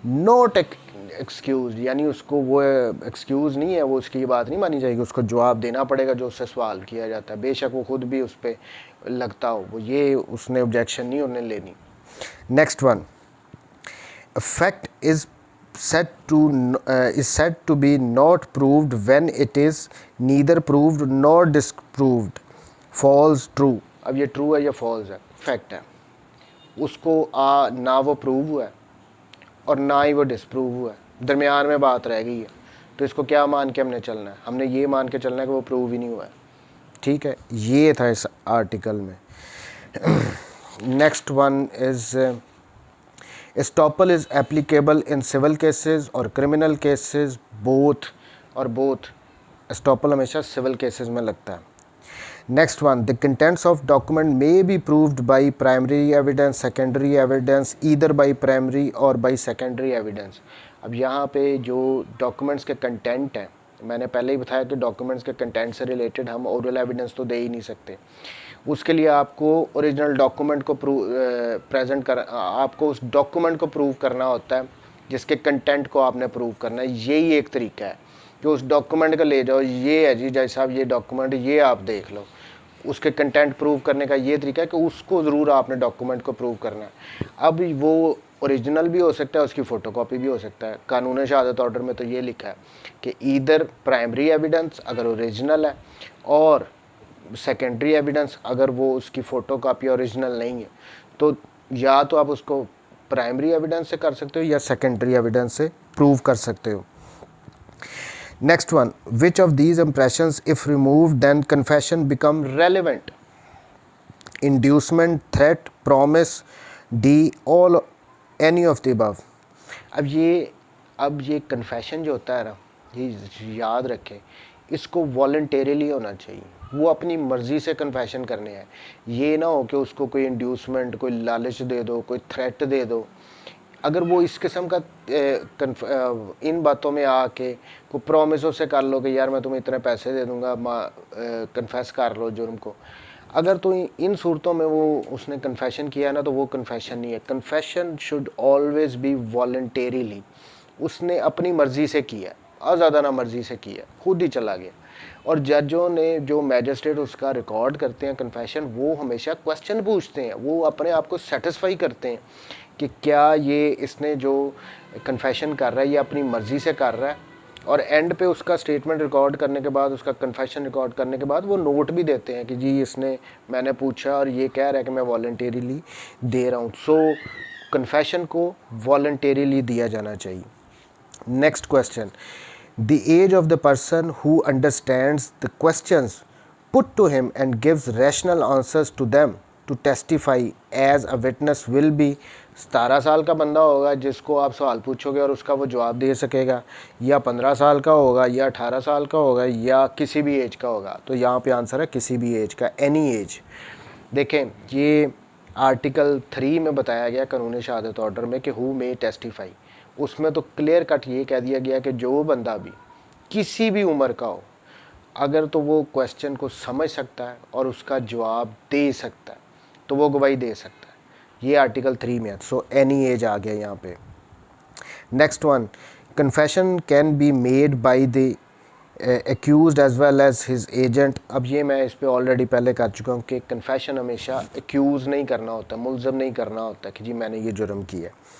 A: not excuse, यानी उसको वो एक्सक्यूज़ नहीं है, वो उसकी ये बात नहीं मानी जाएगी, उसको जवाब देना पड़ेगा जो उससे सवाल किया जाता है, बेशक वो खुद भी उस पर लगता हो, वो ये उसने ऑब्जेक्शन नहीं उन्हें लेनी। Next one, fact is said to be not proved when it is neither proved nor disproved, false, true। अब ये ट्रू है या फॉल्स है, फैक्ट है, उसको ना वो प्रूव हुआ है और ना ही वो डिसप्रूव हुआ है, दरमियान में बात रह गई है, तो इसको क्या मान के हमने चलना है? हमने ये मान के चलना है कि वो प्रूव ही नहीं हुआ है। ठीक है, ये था इस आर्टिकल में। Next one is estoppel is applicable in civil cases और क्रिमिनल केसेस बोथ, और बोथ एस्टॉपल हमेशा सिविल केसेस में लगता है। Next one, the contents of document may be proved by primary evidence, secondary evidence, either by primary or by secondary evidence. अब यहाँ पे जो डॉक्यूमेंट्स के कंटेंट हैं, मैंने पहले ही बताया कि डॉक्यूमेंट्स के कंटेंट से रिलेटेड हम ओरल एविडेंस तो दे ही नहीं सकते, उसके लिए आपको ओरिजिनल डॉक्यूमेंट को प्रेजेंट कर, आपको उस डॉक्यूमेंट को प्रूव करना होता है जिसके कंटेंट को आपने प्रूव करना है। यही एक तरीका है कि उस डॉक्यूमेंट को ले जाओ, ये है जी जज साहब ये डॉक्यूमेंट, ये आप देख लो, उसके कंटेंट प्रूव करने का ये तरीका है कि उसको ज़रूर आपने डॉक्यूमेंट को प्रूव करना है। अब वो ओरिजिनल भी हो सकता है, उसकी फ़ोटोकॉपी भी हो सकता है। कानून शहादत ऑर्डर में तो ये लिखा है कि ईदर प्राइमरी एविडेंस अगर ओरिजिनल है और सेकेंडरी एविडेंस अगर वो उसकी फ़ोटोकॉपी ओरिजिनल नहीं है, तो या तो आप उसको प्राइमरी एविडेंस से कर सकते हो या सेकेंडरी एविडेंस से प्रूव कर सकते हो। Next one, which of these impressions if removed then confession become relevant, inducement, threat, promise, D, all, any of the above. अब ये कन्फेशन जो होता है ना, ये याद रखें, इसको वॉलंटेरिली होना चाहिए, वो अपनी मर्ज़ी से कन्फेशन करने हैं। ये ना हो कि उसको कोई इंड्यूसमेंट, कोई लालच दे दो, कोई थ्रेट दे दो। अगर वो इस किस्म का इन बातों में आके कोई प्रॉमिसों से कर लो कि यार मैं तुम्हें इतने पैसे दे दूँगा, कन्फेस कर लो जुर्म को, अगर तो इन सूरतों में वो उसने कन्फेशन किया ना, तो वो कन्फेशन नहीं है। कन्फेशन शुड ऑलवेज़ बी वॉलंटेरीली, उसने अपनी मर्ज़ी से किया, आज़ादाना मर्ज़ी से किया, खुद ही चला गया। और जजों ने, जो मैजिस्ट्रेट उसका रिकॉर्ड करते हैं कन्फेशन, वो हमेशा क्वेश्चन पूछते हैं, वो अपने आप को सेटिस्फाई करते हैं कि क्या ये इसने जो कन्फेशन कर रहा है ये अपनी मर्ज़ी से कर रहा है। और एंड पे उसका स्टेटमेंट रिकॉर्ड करने के बाद, उसका कन्फेशन रिकॉर्ड करने के बाद वो नोट भी देते हैं कि जी इसने, मैंने पूछा और ये कह रहा है कि मैं वॉलंटेरीली दे रहा हूँ। सो कन्फेशन को वॉलंटेरीली दिया जाना चाहिए। Next question, the age of the person who understands the questions put to him and gives rational answers to them to testify as a witness will be 17 साल का बंदा होगा जिसको आप सवाल पूछोगे और उसका वो जवाब दे सकेगा, या 15 साल का होगा, या 18 साल का होगा, या किसी भी एज का होगा। तो यहाँ पे आंसर है किसी भी एज का, एनी एज। देखें, ये आर्टिकल 3 में बताया गया कानून शहादत ऑर्डर में कि हु मे टेस्टिफाई, उसमें तो क्लियर कट ये कह दिया गया कि जो बंदा भी किसी भी उम्र का हो, अगर तो वो क्वेश्चन को समझ सकता है और उसका जवाब दे सकता है तो वो गवाही दे सकता है। ये आर्टिकल 3 में है। सो एनी एज आ गया यहाँ पे। Next one, confession can be made by the accused as well as his agent. अब ये मैं इस पर ऑलरेडी पहले कर चुका हूँ कि कन्फेशन हमेशा एक्यूज़ नहीं करना होता, मुल्ज़म नहीं करना होता कि जी मैंने ये जुर्म किया है।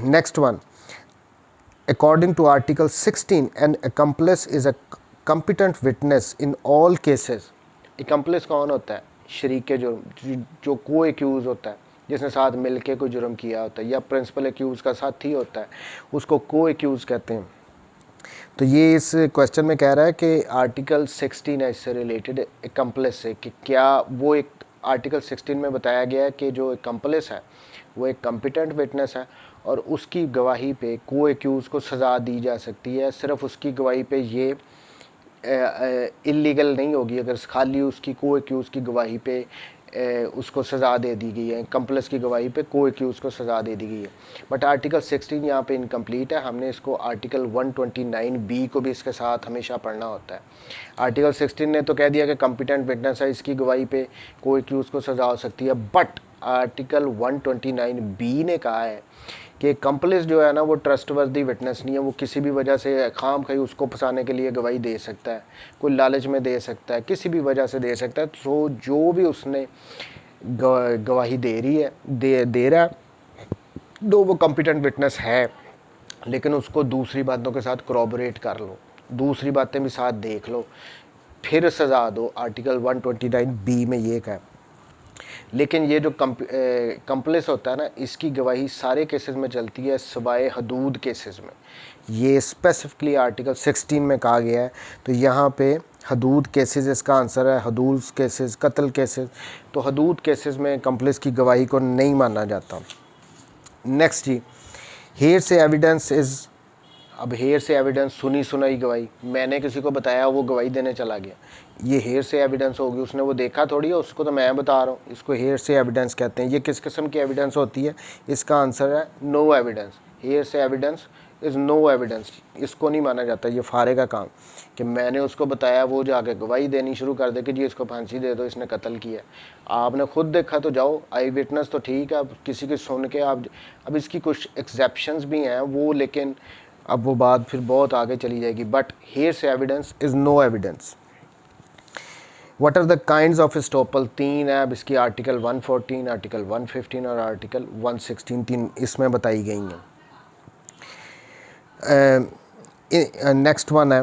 A: Next one, according to Article 16, an accomplice is a competent witness in all cases। accomplice कौन होता है? शरीक जुर्म, जो को एक्यूज़ होता है, जिसने साथ मिलके कोई जुर्म किया होता है, या प्रिंसिपल एक्यूज़ का साथी होता है, उसको को एक्यूज़ कहते हैं। तो ये इस क्वेश्चन में कह रहा है कि आर्टिकल 16 है इससे रिलेटेड एकम्पलिस से, कि क्या वो एक आर्टिकल 16 में बताया गया है कि जो एकम्पलिस है वो एक कॉम्पिटेंट विटनेस है और उसकी गवाही पे को एक्यूज़ को सज़ा दी जा सकती है, सिर्फ उसकी गवाही पे ये इलीगल नहीं होगी अगर खाली उसकी को एक्यूज़ की गवाही पे उसको सज़ा दे दी गई है, कंप्लेस की गवाही पे को एक्यूज़ को सज़ा दे दी गई है। बट आर्टिकल 16 यहाँ पे इनकम्प्लीट है, हमने इसको आर्टिकल 129B को भी इसके साथ हमेशा पढ़ना होता है। आर्टिकल 16 ने तो कह दिया कि कॉम्पिटेंट विटनेस है, इसकी गवाही पे को एक्यूज़ को सज़ा हो सकती है, बट आर्टिकल 129B ने कहा है कि कंप्लेस जो है ना वो ट्रस्टवर्दी विटनेस नहीं है, वो किसी भी वजह से खाम खाई उसको फंसाने के लिए गवाही दे सकता है, कोई लालच में दे सकता है, किसी भी वजह से दे सकता है। तो जो भी उसने गवाही दे रही है दे रहा है, तो वो कॉम्पिटेंट विटनेस है, लेकिन उसको दूसरी बातों के साथ corroborate कर लो, दूसरी बातें भी साथ देख लो, फिर सज़ा दो। आर्टिकल 129B में ये कहा। लेकिन ये जो कंप्लेस होता है ना, इसकी गवाही सारे केसेस में चलती है सिवाय हदूद केसेस में, ये स्पेसिफिकली आर्टिकल 16 में कहा गया है। तो यहाँ पे हदूद केसेस इसका आंसर है, हदूद केसेस, कत्ल केसेस। तो हदूद केसेस में कंप्लेस की गवाही को नहीं माना जाता। नेक्स्ट जी, हेयर से एविडेंस इज़, अब हेयर से एविडेंस सुनी सुनाई गवाही, मैंने किसी को बताया वो गवाही देने चला गया, ये हेयर से एविडेंस होगी, उसने वो देखा थोड़ी है, उसको तो मैं बता रहा हूँ, इसको हेयर से एविडेंस कहते हैं। ये किस किस्म की एविडेंस होती है? इसका आंसर है नो एविडेंस। हेयर से एविडेंस इज़ नो एविडेंस, इसको नहीं माना जाता। ये फारे का काम कि मैंने उसको बताया, वो जाके गवाही देनी शुरू कर दे कि जी इसको फांसी दे दो, इसने कत्ल किया। आपने खुद देखा तो जाओ, आई विटनेस तो ठीक है, अब किसी की सुन के आप, अब इसकी कुछ एक्सेप्शंस भी हैं वो, लेकिन अब वो बात फिर बहुत आगे चली जाएगी। But hearsay evidence is no evidence. What are the kinds of estoppel? 3 है। अब इसकी आर्टिकल 114, आर्टिकल 115 और आर्टिकल 116 3 इसमें बताई गई हैं। नेक्स्ट वन है,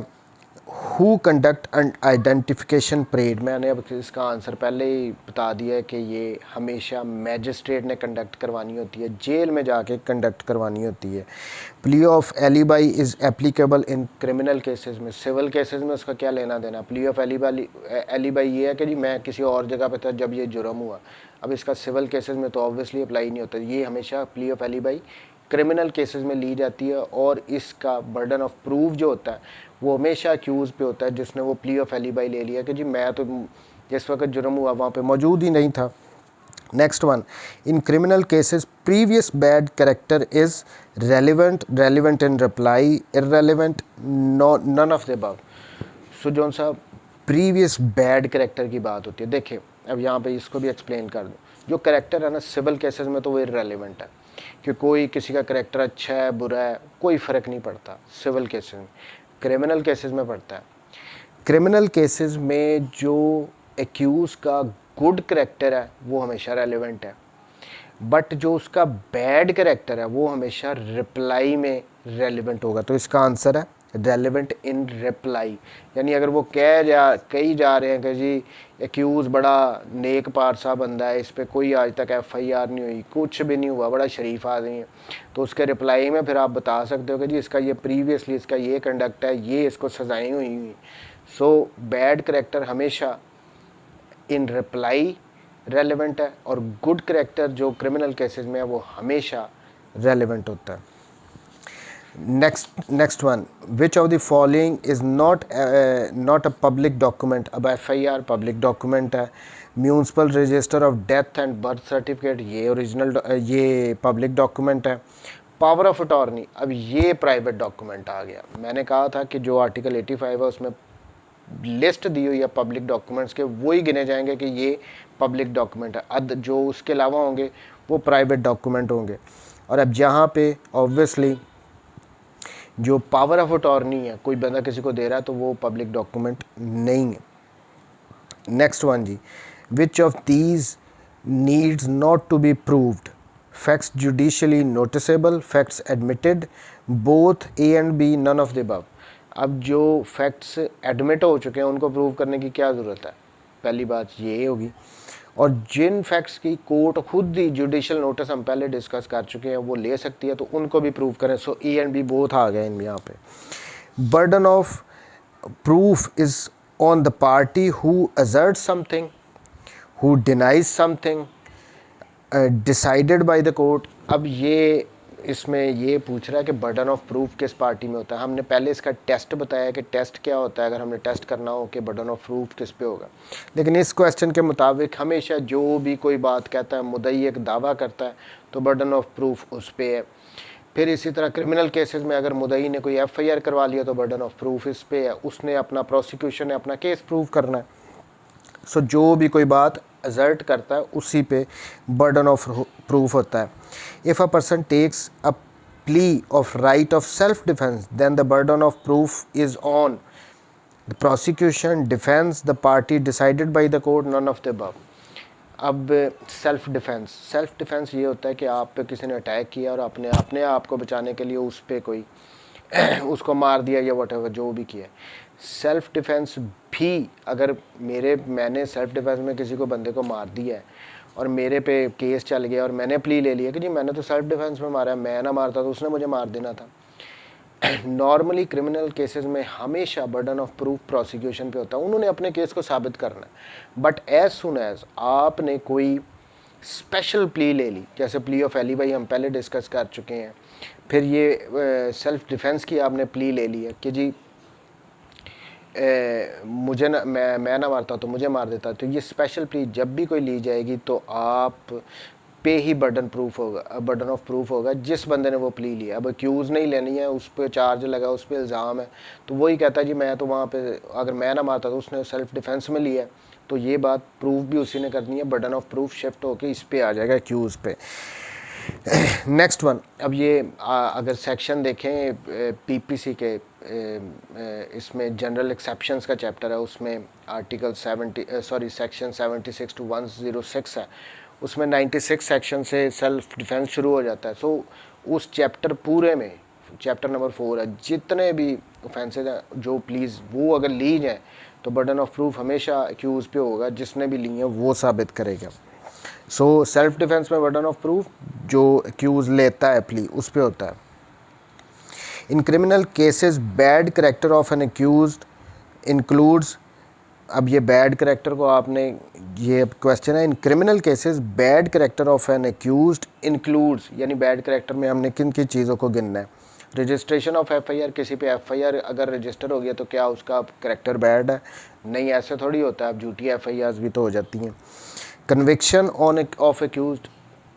A: who conduct and identification parade? मैंने अब इसका आंसर पहले ही बता दिया है कि ये हमेशा मैजिस्ट्रेट ने कंडक्ट करवानी होती है, जेल में जाके कंडक्ट करवानी होती है। Plea of alibi is applicable in criminal cases में, सिविल केसेस में उसका क्या लेना देना? प्ली ऑफ एलिबाई ये है कि जी मैं किसी और जगह पे था जब ये जुर्म हुआ। अब इसका सिविल केसेस में तो ऑब्वियसली अप्लाई नहीं होता। ये हमेशा plea of alibi criminal cases में ली जाती है, और इसका बर्डन ऑफ प्रूफ जो होता है वो हमेशा अक्यूज़ पे होता है, जिसने वो प्ली ऑफ एलिबाई ले लिया कि जी मैं तो जिस वक्त जुर्म हुआ वहाँ पे मौजूद ही नहीं था। Next one, in criminal cases previous bad character is relevant, relevant in reply, irrelevant, none of the above. So जौन साहब प्रीवियस बैड कैरेक्टर की बात होती है, देखिए अब यहाँ पे इसको भी एक्सप्लेन कर दूँ। जो कैरेक्टर है ना सिविल केसेस में तो वो इररेलेवेंट है, कि कोई किसी का कैरेक्टर अच्छा है बुरा है कोई फ़र्क नहीं पड़ता सिविल केसेस में, क्रिमिनल केसेस में पड़ता है। क्रिमिनल केसेस में जो एक्यूज़ का गुड कैरेक्टर है वो हमेशा रेलेवेंट है, बट जो उसका बैड कैरेक्टर है वो हमेशा रिप्लाई में रेलेवेंट होगा। तो इसका आंसर है रेलेवेंट इन रिप्लाई। यानी अगर वो कही जा रहे हैं कि जी एक्यूज़ बड़ा नेक पारसा बंदा है, इस पर कोई आज तक FIR नहीं हुई, कुछ भी नहीं हुआ, बड़ा शरीफ आदमी है, तो उसके रिप्लाई में फिर आप बता सकते हो कि जी इसका ये प्रीवियसली इसका ये कंडक्ट है, ये इसको सज़ाएँ हुई। सो बैड करेक्टर हमेशा इन रिप्लाई रेलेवेंट है, और गुड करेक्टर जो क्रिमिनल केसेस में है वो हमेशा रेलेवेंट होता है। Next one, which of the following is not a public document? अब FIR पब्लिक डॉक्यूमेंट है, municipal register of death and birth certificate ये पब्लिक डॉक्यूमेंट है। पावर ऑफ अटॉर्नी, अब ये प्राइवेट डॉक्यूमेंट आ गया। मैंने कहा था कि जो आर्टिकल 85 है उसमें लिस्ट दी हुई है पब्लिक डॉक्यूमेंट्स के, वही गिने जाएंगे कि ये पब्लिक डॉक्यूमेंट है, जो उसके अलावा होंगे वो प्राइवेट डॉक्यूमेंट होंगे। और अब यहाँ पे ऑब्वियसली जो पावर ऑफ अटॉर्नी है, कोई बंदा किसी को दे रहा है तो वो पब्लिक डॉक्यूमेंट नहीं है। नेक्स्ट वन जी, which of these needs not to be proved? Facts judicially noticeable, facts admitted, both A and B, none of the above. अब जो फैक्ट्स एडमिट हो चुके हैं उनको प्रूव करने की क्या ज़रूरत है? पहली बात ये होगी। और जिन फैक्ट्स की कोर्ट खुद ही जुडिशियल नोटिस हम पहले डिस्कस कर चुके हैं वो ले सकती है, तो उनको भी प्रूव करें। सो A and B बोथ आ गए इन यहाँ पे। burden of proof is on the party who asserts something, who denies something decided by the court. अब ये इसमें ये पूछ रहा है कि बर्डन ऑफ प्रूफ किस पार्टी में होता है। हमने पहले इसका टेस्ट बताया कि टेस्ट क्या होता है, अगर हमने टेस्ट करना हो कि बर्डन ऑफ प्रूफ किस पे होगा। लेकिन इस क्वेश्चन के मुताबिक हमेशा जो भी कोई बात कहता है, मुद्दई एक दावा करता है, तो बर्डन ऑफ प्रूफ उस पे है। फिर इसी तरह क्रिमिनल केसेस में अगर मुद्दई ने कोई एफआईआर करवा लिया तो बर्डन ऑफ प्रूफ इस पे है, उसने अपना प्रोसिक्यूशन ने अपना केस प्रूव करना है। सो जो भी कोई बात असर्ट करता है उसी पे बर्डन ऑफ प्रूफ होता है। If a person takes a plea of right of self defence then the burden of proof is on the prosecution, defence, the party decided by the court, none of the above. अब self defence ये होता है कि आप पे किसी ने attack किया और अपने आप को बचाने के लिए उस पर कोई उसको मार दिया या वट एवर जो भी किया। सेल्फ डिफेंस भी अगर मैंने सेल्फ डिफेंस में किसी को बंदे को मार दिया है और मेरे पे केस चल गया और मैंने प्ली ले लिया कि जी मैंने तो सेल्फ डिफेंस में मारा है, मैं ना मारता तो उसने मुझे मार देना था। नॉर्मली क्रिमिनल केसेस में हमेशा बर्डन ऑफ प्रूफ प्रोसिक्यूशन पे होता है, उन्होंने अपने केस को साबित करना है। बट एज सुन एज आपने कोई स्पेशल प्ली ले ली, जैसे प्ली ऑफ एलिबाई हम पहले डिस्कस कर चुके हैं, फिर ये सेल्फ डिफेंस की आपने प्ली ले ली है कि जी मुझे ना मैं ना मारता तो मुझे मार देता, तो ये स्पेशल प्ली जब भी कोई ली जाएगी तो आप पे ही बर्डन ऑफ प्रूफ होगा जिस बंदे ने वो प्ली लिया। अब एक्यूज़ नहीं लेनी है, उस पर चार्ज लगा, उस पर इल्ज़ाम है, तो वही कहता है जी मैं तो वहाँ पे अगर मैं ना मारता तो उसने सेल्फ डिफेंस में लिया है, तो ये बात प्रूफ भी उसी ने करनी है, बर्डन ऑफ प्रूफ शिफ्ट होकर इस पे आ जाएगा एक्यूज़ पे। नेक्स्ट वन, अब ये अगर सेक्शन देखें पीपीसी के इसमें जनरल एक्सेप्शंस का चैप्टर है, उसमें आर्टिकल सेक्शन 76 to 106 है, उसमें 96 सेक्शन से सेल्फ डिफेंस शुरू हो जाता है। सो उस चैप्टर पूरे में चैप्टर नंबर 4 है, जितने भी ऑफेंसेज हैं जो प्लीज़ वो अगर ली जाए तो बर्डन ऑफ प्रूफ हमेशा एक्यूज़ पे होगा, जिसने भी ली है वो साबित करेगा। सो सेल्फ डिफेंस में बर्डन ऑफ प्रूफ जो एक्यूज़ लेता है प्ली उस पे होता है। इन criminal cases bad character of N accused includes, अब ये बैड करेक्टर को आपने, ये क्वेश्चन है, इन criminal cases bad character of N accused includes, यानी बैड करेक्टर में हमने किन किन चीज़ों को गिनना है। रजिस्ट्रेशन ऑफ एफआईआर, किसी पे एफआईआर अगर रजिस्टर हो गया तो क्या उसका करेक्टर बैड है? नहीं, ऐसे थोड़ी होता है, अब झूठी एफआईआर भी तो हो जाती हैं। कन्विक्शन ऑफ एक्यूज्ड,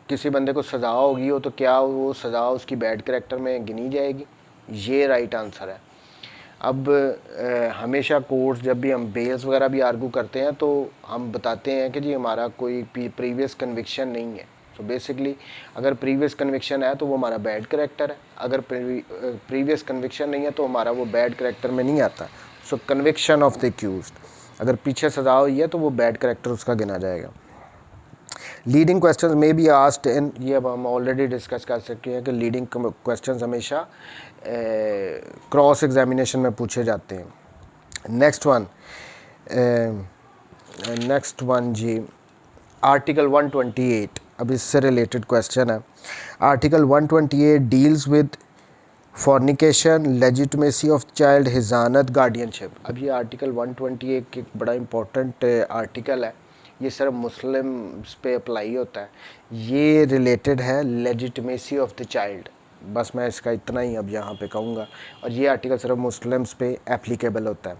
A: किसी बंदे को सज़ा होगी हो तो क्या वो सज़ा उसकी बैड करेक्टर में गिनी जाएगी? ये राइट आंसर है। अब हमेशा कोर्ट्स जब भी हम बेल्स वगैरह भी आर्गू करते हैं तो हम बताते हैं कि जी हमारा कोई प्रीवियस कन्विक्शन नहीं है। तो बेसिकली अगर प्रीवियस कन्विक्शन है तो वो हमारा बैड करेक्टर है, अगर प्रीवियस कन्विक्शन नहीं है तो हमारा वो बैड करेक्टर में नहीं आता। सो कन्विक्शन ऑफ द एक्यूज्ड, अगर पीछे सज़ा हुई है तो वो बैड करेक्टर उसका गिना जाएगा। लीडिंग क्वेश्चंस में बी आस्क्ड इन, ये अब हम ऑलरेडी डिस्कस कर सकते हैं कि लीडिंग क्वेश्चंस हमेशा क्रॉस एग्जामिनेशन में पूछे जाते हैं। नेक्स्ट वन जी आर्टिकल 128, अब इससे रिलेटेड क्वेश्चन है। Article 128 deals with fornication, legitimacy of child, हिजानत, गार्डियनशिप। अब ये आर्टिकल 128 एक बड़ा इंपॉर्टेंट आर्टिकल है, ये सिर्फ मुस्लिम्स पे अप्लाई होता है। ये रिलेटेड है लेजिटिमेसी ऑफ द चाइल्ड, बस मैं इसका इतना ही अब यहाँ पे कहूँगा, और ये आर्टिकल सिर्फ मुस्लिम्स पे एप्लीकेबल होता है।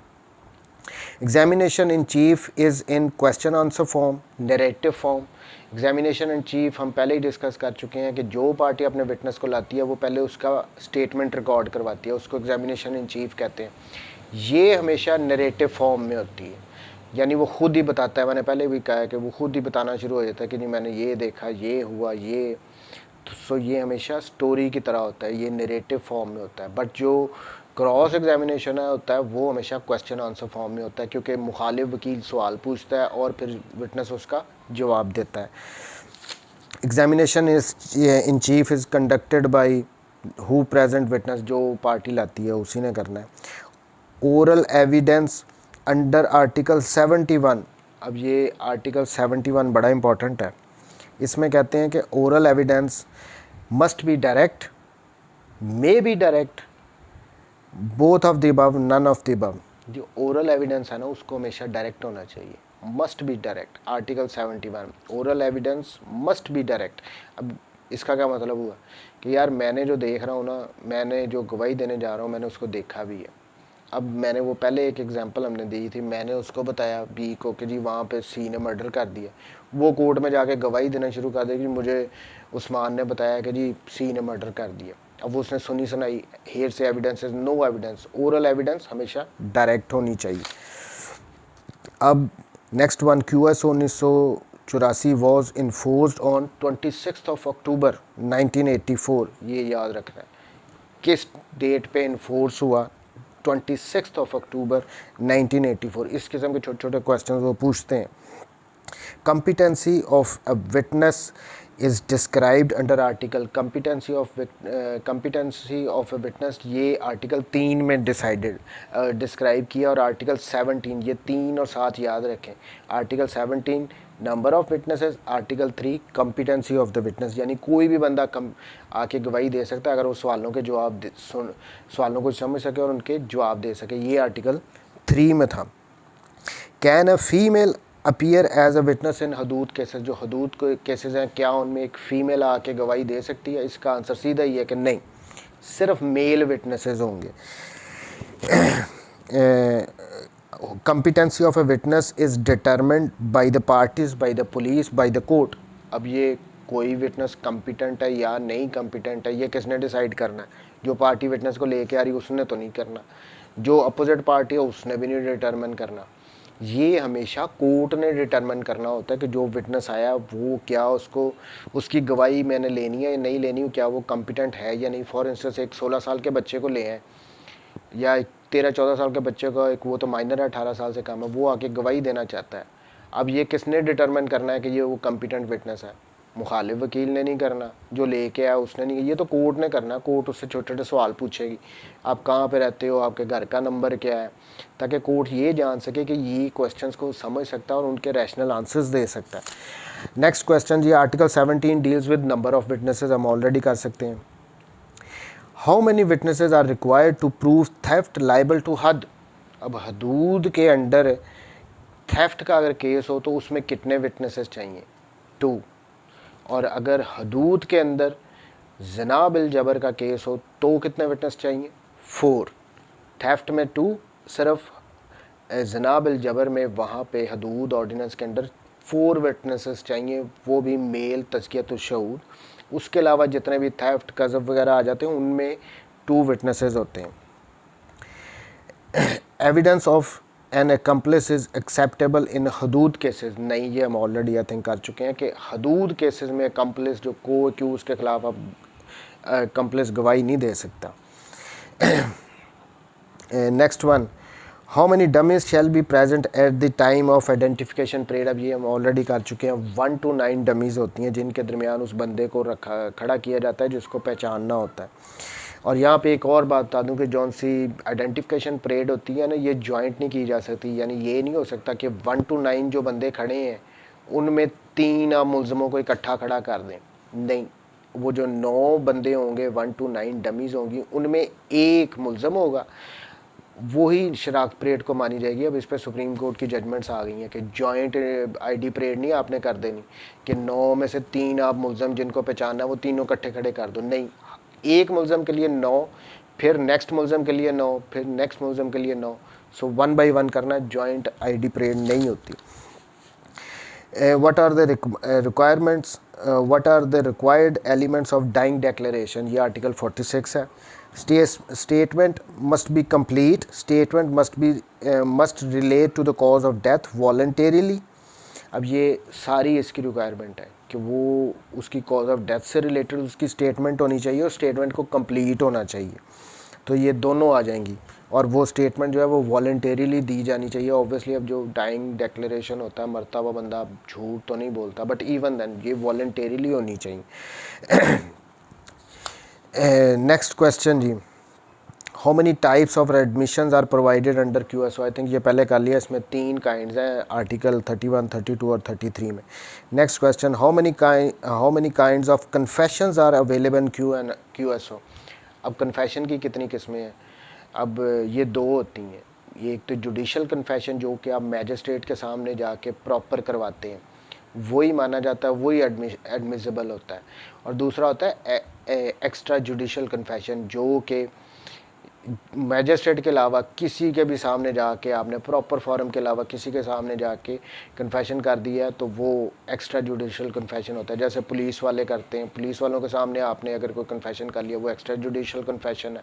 A: Examination in chief is in question answer form, narrative form. Examination in chief हम पहले ही डिस्कस कर चुके हैं कि जो पार्टी अपने विटनेस को लाती है वो पहले उसका स्टेटमेंट रिकॉर्ड करवाती है, उसको एग्जामिनेशन इन चीफ कहते हैं। ये हमेशा नरेटिव फॉर्म में होती है, यानी वो खुद ही बताता है। मैंने पहले भी कहा है कि वो खुद ही बताना शुरू हो जाता है कि नहीं मैंने ये देखा, ये हुआ, ये तो। सो ये हमेशा स्टोरी की तरह होता है, ये नरेटिव फॉर्म में होता है। बट जो क्रॉस एग्जामिनेशन है होता है वो हमेशा क्वेश्चन आंसर फॉर्म में होता है, क्योंकि मुखालिफ वकील सवाल पूछता है और फिर विटनेस उसका जवाब देता है। Examination in chief is conducted by who present witness, जो पार्टी लाती है उसी ने करना है। ओरल एविडेंस अंडर आर्टिकल 71, अब ये आर्टिकल 71 बड़ा इंपॉर्टेंट है। इसमें कहते हैं कि oral evidence must be direct, may be direct, both of the above, none of the above. जो ओरल एविडेंस है ना उसको हमेशा डायरेक्ट होना चाहिए, must be direct. Article 71 oral evidence must be direct. अब इसका क्या मतलब हुआ कि यार मैंने जो देख रहा हूँ ना, मैंने जो गवाही देने जा रहा हूँ मैंने उसको देखा भी है। अब मैंने वो पहले एक एग्जांपल हमने दी थी, मैंने उसको बताया बी को कि जी वहाँ पे सी ने मर्डर कर दिया, वो कोर्ट में जाके गवाही देना शुरू कर देगी मुझे उस्मान ने बताया कि जी सी ने मर्डर कर दिया। अब वो उसने सुनी सुनाई, hearsay evidence is no evidence. Oral evidence हमेशा डायरेक्ट होनी चाहिए। अब next one, QS 1984 was enforced on 26 October 1984। ये याद रखना है किस डेट पे इन्फोर्स हुआ, 26 अक्टूबर 1984। इस किस्म के छोटे छोटे क्वेश्चन वो पूछते हैं। Competency of a witness is described under article competency of a witness, ये आर्टिकल 3 में डिस्क्राइब किया, और आर्टिकल 17, ये 3 और 7 याद रखें। Article 17 number of witnesses, article 3 competency of the witness, यानी कोई भी बंदा आके गवाही दे सकता है अगर वो सवालों के सवालों को समझ सके और उनके जवाब दे सके। ये आर्टिकल 3 में था। Can a female appear as a witness in हदूद केसेस, जो हदूद केसेस हैं क्या उनमें एक फ़ीमेल आके गवाही दे सकती है? इसका आंसर सीधा ही है कि नहीं, सिर्फ मेल विटनेसेस होंगे। competency of a witness is determined by the parties, by the police, by the court। अब ये कोई विटनेस कम्पिटेंट है या नहीं कम्पिटेंट है ये किसने डिसाइड करना है? जो पार्टी विटनेस को लेके आ रही उसने तो नहीं करना, जो अपोजिट पार्टी है उसने भी नहीं डिटरमिन करना। ये हमेशा कोर्ट ने डिटरमिन करना होता है कि जो विटनेस आया वो क्या उसकी गवाही मैंने लेनी है या नहीं लेनी, क्या वो कम्पिटेंट है या नहीं। फॉर इंस्टेंस एक 16 साल के बच्चे को ले आए या 13-14 साल के बच्चे का, एक वो तो माइनर है 18 साल से कम है, वो आके गवाही देना चाहता है। अब ये किसने डिटरमिन करना है कि ये वो कम्पिटेंट विटनेस है? मुखालिफ वकील ने नहीं करना, जो लेके आया उसने नहीं, ये तो कोर्ट ने करना। कोर्ट उससे छोटे छोटे सवाल पूछेगी, आप कहाँ पे रहते हो, आपके घर का नंबर क्या है, ताकि कोर्ट ये जान सके कि ये क्वेश्चंस को समझ सकता है और उनके रैशनल आंसर्स दे सकता है। नेक्स्ट क्वेश्चन जी, article 17 deals with number of witnesses, हम ऑलरेडी कर सकते हैं। How many witnesses are required to prove theft liable to hadd. अब हदूद के अंडर थेफ्ट का अगर केस हो तो उसमें कितने विटनेसेस चाहिए? 2। और अगर हदूद के अंदर ज़िना बिल जबर का केस हो तो कितने विटनेस चाहिए? 4। थेफ्ट में 2, सिर्फ ज़िना बिल जबर में वहाँ पे हदूद ऑर्डिनेंस के अंदर 4 विटनेसेस चाहिए, वो भी मेल तज़कियतुश शहूद। उसके अलावा जितने भी थेफ्ट कज़फ वगैरह आ जाते हैं उनमें 2 विटनेसेस होते हैं। Evidence of an accomplice is acceptable in हदूद केसेस, नहीं ये हम ऑलरेडी आई थिंक कर चुके हैं कि हदूद केसेस में एक्म्प्लिस जो को एक्यूज़ के ख़िलाफ़ अब एक्म्प्लिस गवाही नहीं दे सकता। Next one, how many dummies shall be present at the time of identification parade, अब ये हम ऑलरेडी कर चुके हैं। 1 to 9 डमीज़ होती हैं जिनके दरमियान उस बंदे को खड़ा किया जाता है जिसको पहचानना होता है। और यहाँ पे एक और बात बता दूँ कि जौन सी आइडेंटिफिकेशन परेड होती है ना, ये जॉइंट नहीं की जा सकती, यानी ये नहीं हो सकता कि 1 to 9 जो बंदे खड़े हैं उनमें 3 आप मुलज़मों को इकट्ठा खड़ा कर दें, नहीं। वो जो 9 बंदे होंगे 1 to 9 डमीज़ होंगी उनमें एक मुलज़म होगा, वही शराकत परेड को मानी जाएगी। अब इस पर सुप्रीम कोर्ट की जजमेंट्स आ गई हैं कि जॉइंट आईडी परेड नहीं आपने कर देनी कि 9 में से 3 आप मुलज़म जिनको पहचानना वो तीनों इकट्ठे खड़े कर दो, नहीं। एक मुलज़म के लिए 9, फिर नेक्स्ट मुलज़म के लिए 9, फिर नेक्स्ट मुलज़म के लिए 9। सो 1 by 1 करना, जॉइंट आईडी परेड नहीं होती। What are the requirements, what are the required elements of dying declaration, ये आर्टिकल 46 है। Statement must be complete, statement must relate to the cause of death voluntarily. अब ये सारी इसकी रिक्वायरमेंट है कि वो उसकी कॉज ऑफ डेथ से रिलेटेड उसकी स्टेटमेंट होनी चाहिए और स्टेटमेंट को कंप्लीट होना चाहिए, तो ये दोनों आ जाएंगी। और वो स्टेटमेंट जो है वो वॉलंटेरीली दी जानी चाहिए। ऑब्वियसली अब जो डाइंग डिक्लेरेशन होता है मरता हुआ बंदा झूठ तो नहीं बोलता, बट इवन देन ये वॉलंटेरीली होनी चाहिए। नेक्स्ट क्वेश्चन जी, how many types of admissions are provided under QSO, I think ये पहले कर लिया। इसमें 3 काइंड्स हैं, आर्टिकल 31, 32 और 33 में। Next question, how many kinds of confessions are available in QSO। अब कन्फेशन की कितनी किस्में हैं? अब ये दो होती हैं, ये एक तो जुडिशल कन्फेशन जो कि आप मैजिस्ट्रेट के सामने जाके प्रॉपर करवाते हैं, वही माना जाता है, वही एडमिसिबल होता है। और दूसरा होता है एक्स्ट्रा जुडिशल कन्फेशन जो कि मैजिस्ट्रेट के अलावा किसी के भी सामने जाके आपने प्रॉपर फॉरम के अलावा किसी के सामने जाके कन्फेशन कर दिया, तो वो एक्स्ट्रा जुडिशल कन्फेशन होता है। जैसे पुलिस वाले करते हैं, पुलिस वालों के सामने आपने अगर कोई कन्फेशन कर लिया, वो एक्स्ट्रा जुडिशल कन्फेशन है।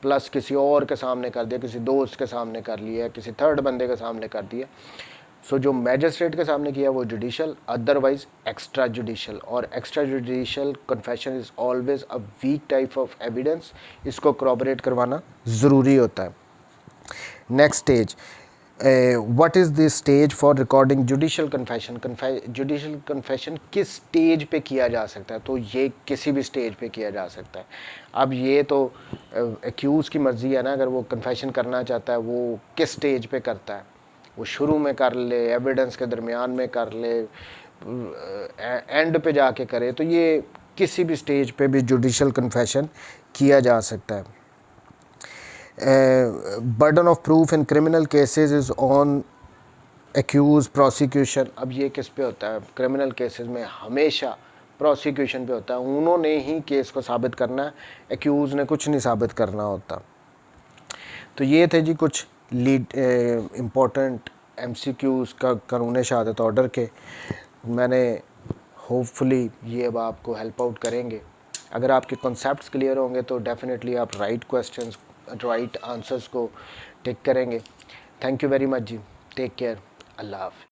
A: प्लस किसी और के सामने कर दिया, किसी दोस्त के सामने कर लिया, किसी थर्ड बंदे के सामने कर दिया। सो जो मैजिस्ट्रेट के सामने किया वो जुडिशल, अदरवाइज एक्स्ट्रा जुडिशल। और extra judicial confession is always a weak type of evidence, इसको corroborate करवाना ज़रूरी होता है। Next stage, what is the stage for recording judicial confession. Judicial confession किस स्टेज पे किया जा सकता है, तो ये किसी भी स्टेज पे किया जा सकता है। अब ये तो एक्यूज़ की मर्ज़ी है ना, अगर वो कन्फेशन करना चाहता है वो किस स्टेज पे करता है, वो शुरू में कर ले, एविडेंस के दरमियान में कर ले, एंड पे जाके करे, तो ये किसी भी स्टेज पे भी जुडिशल कन्फेशन किया जा सकता है। Burden of proof in criminal cases is on accuse prosecution. अब ये किस पे होता है, क्रिमिनल केसेस में हमेशा प्रोसिक्यूशन पे होता है, उन्होंने ही केस को साबित करना है, एक्यूज ने कुछ नहीं साबित करना होता। तो ये थे जी कुछ लीड इम्पोर्टेंट MCQs का कानून शहादत ऑर्डर के। मैंने होपफुली ये अब आपको हेल्प आउट करेंगे। अगर आपके कॉन्सेप्ट्स क्लियर होंगे तो डेफिनेटली आप राइट क्वेश्चंस, राइट आंसर्स को टिक करेंगे। थैंक यू वेरी मच जी, टेक केयर, अल्लाह हाफ़िज़।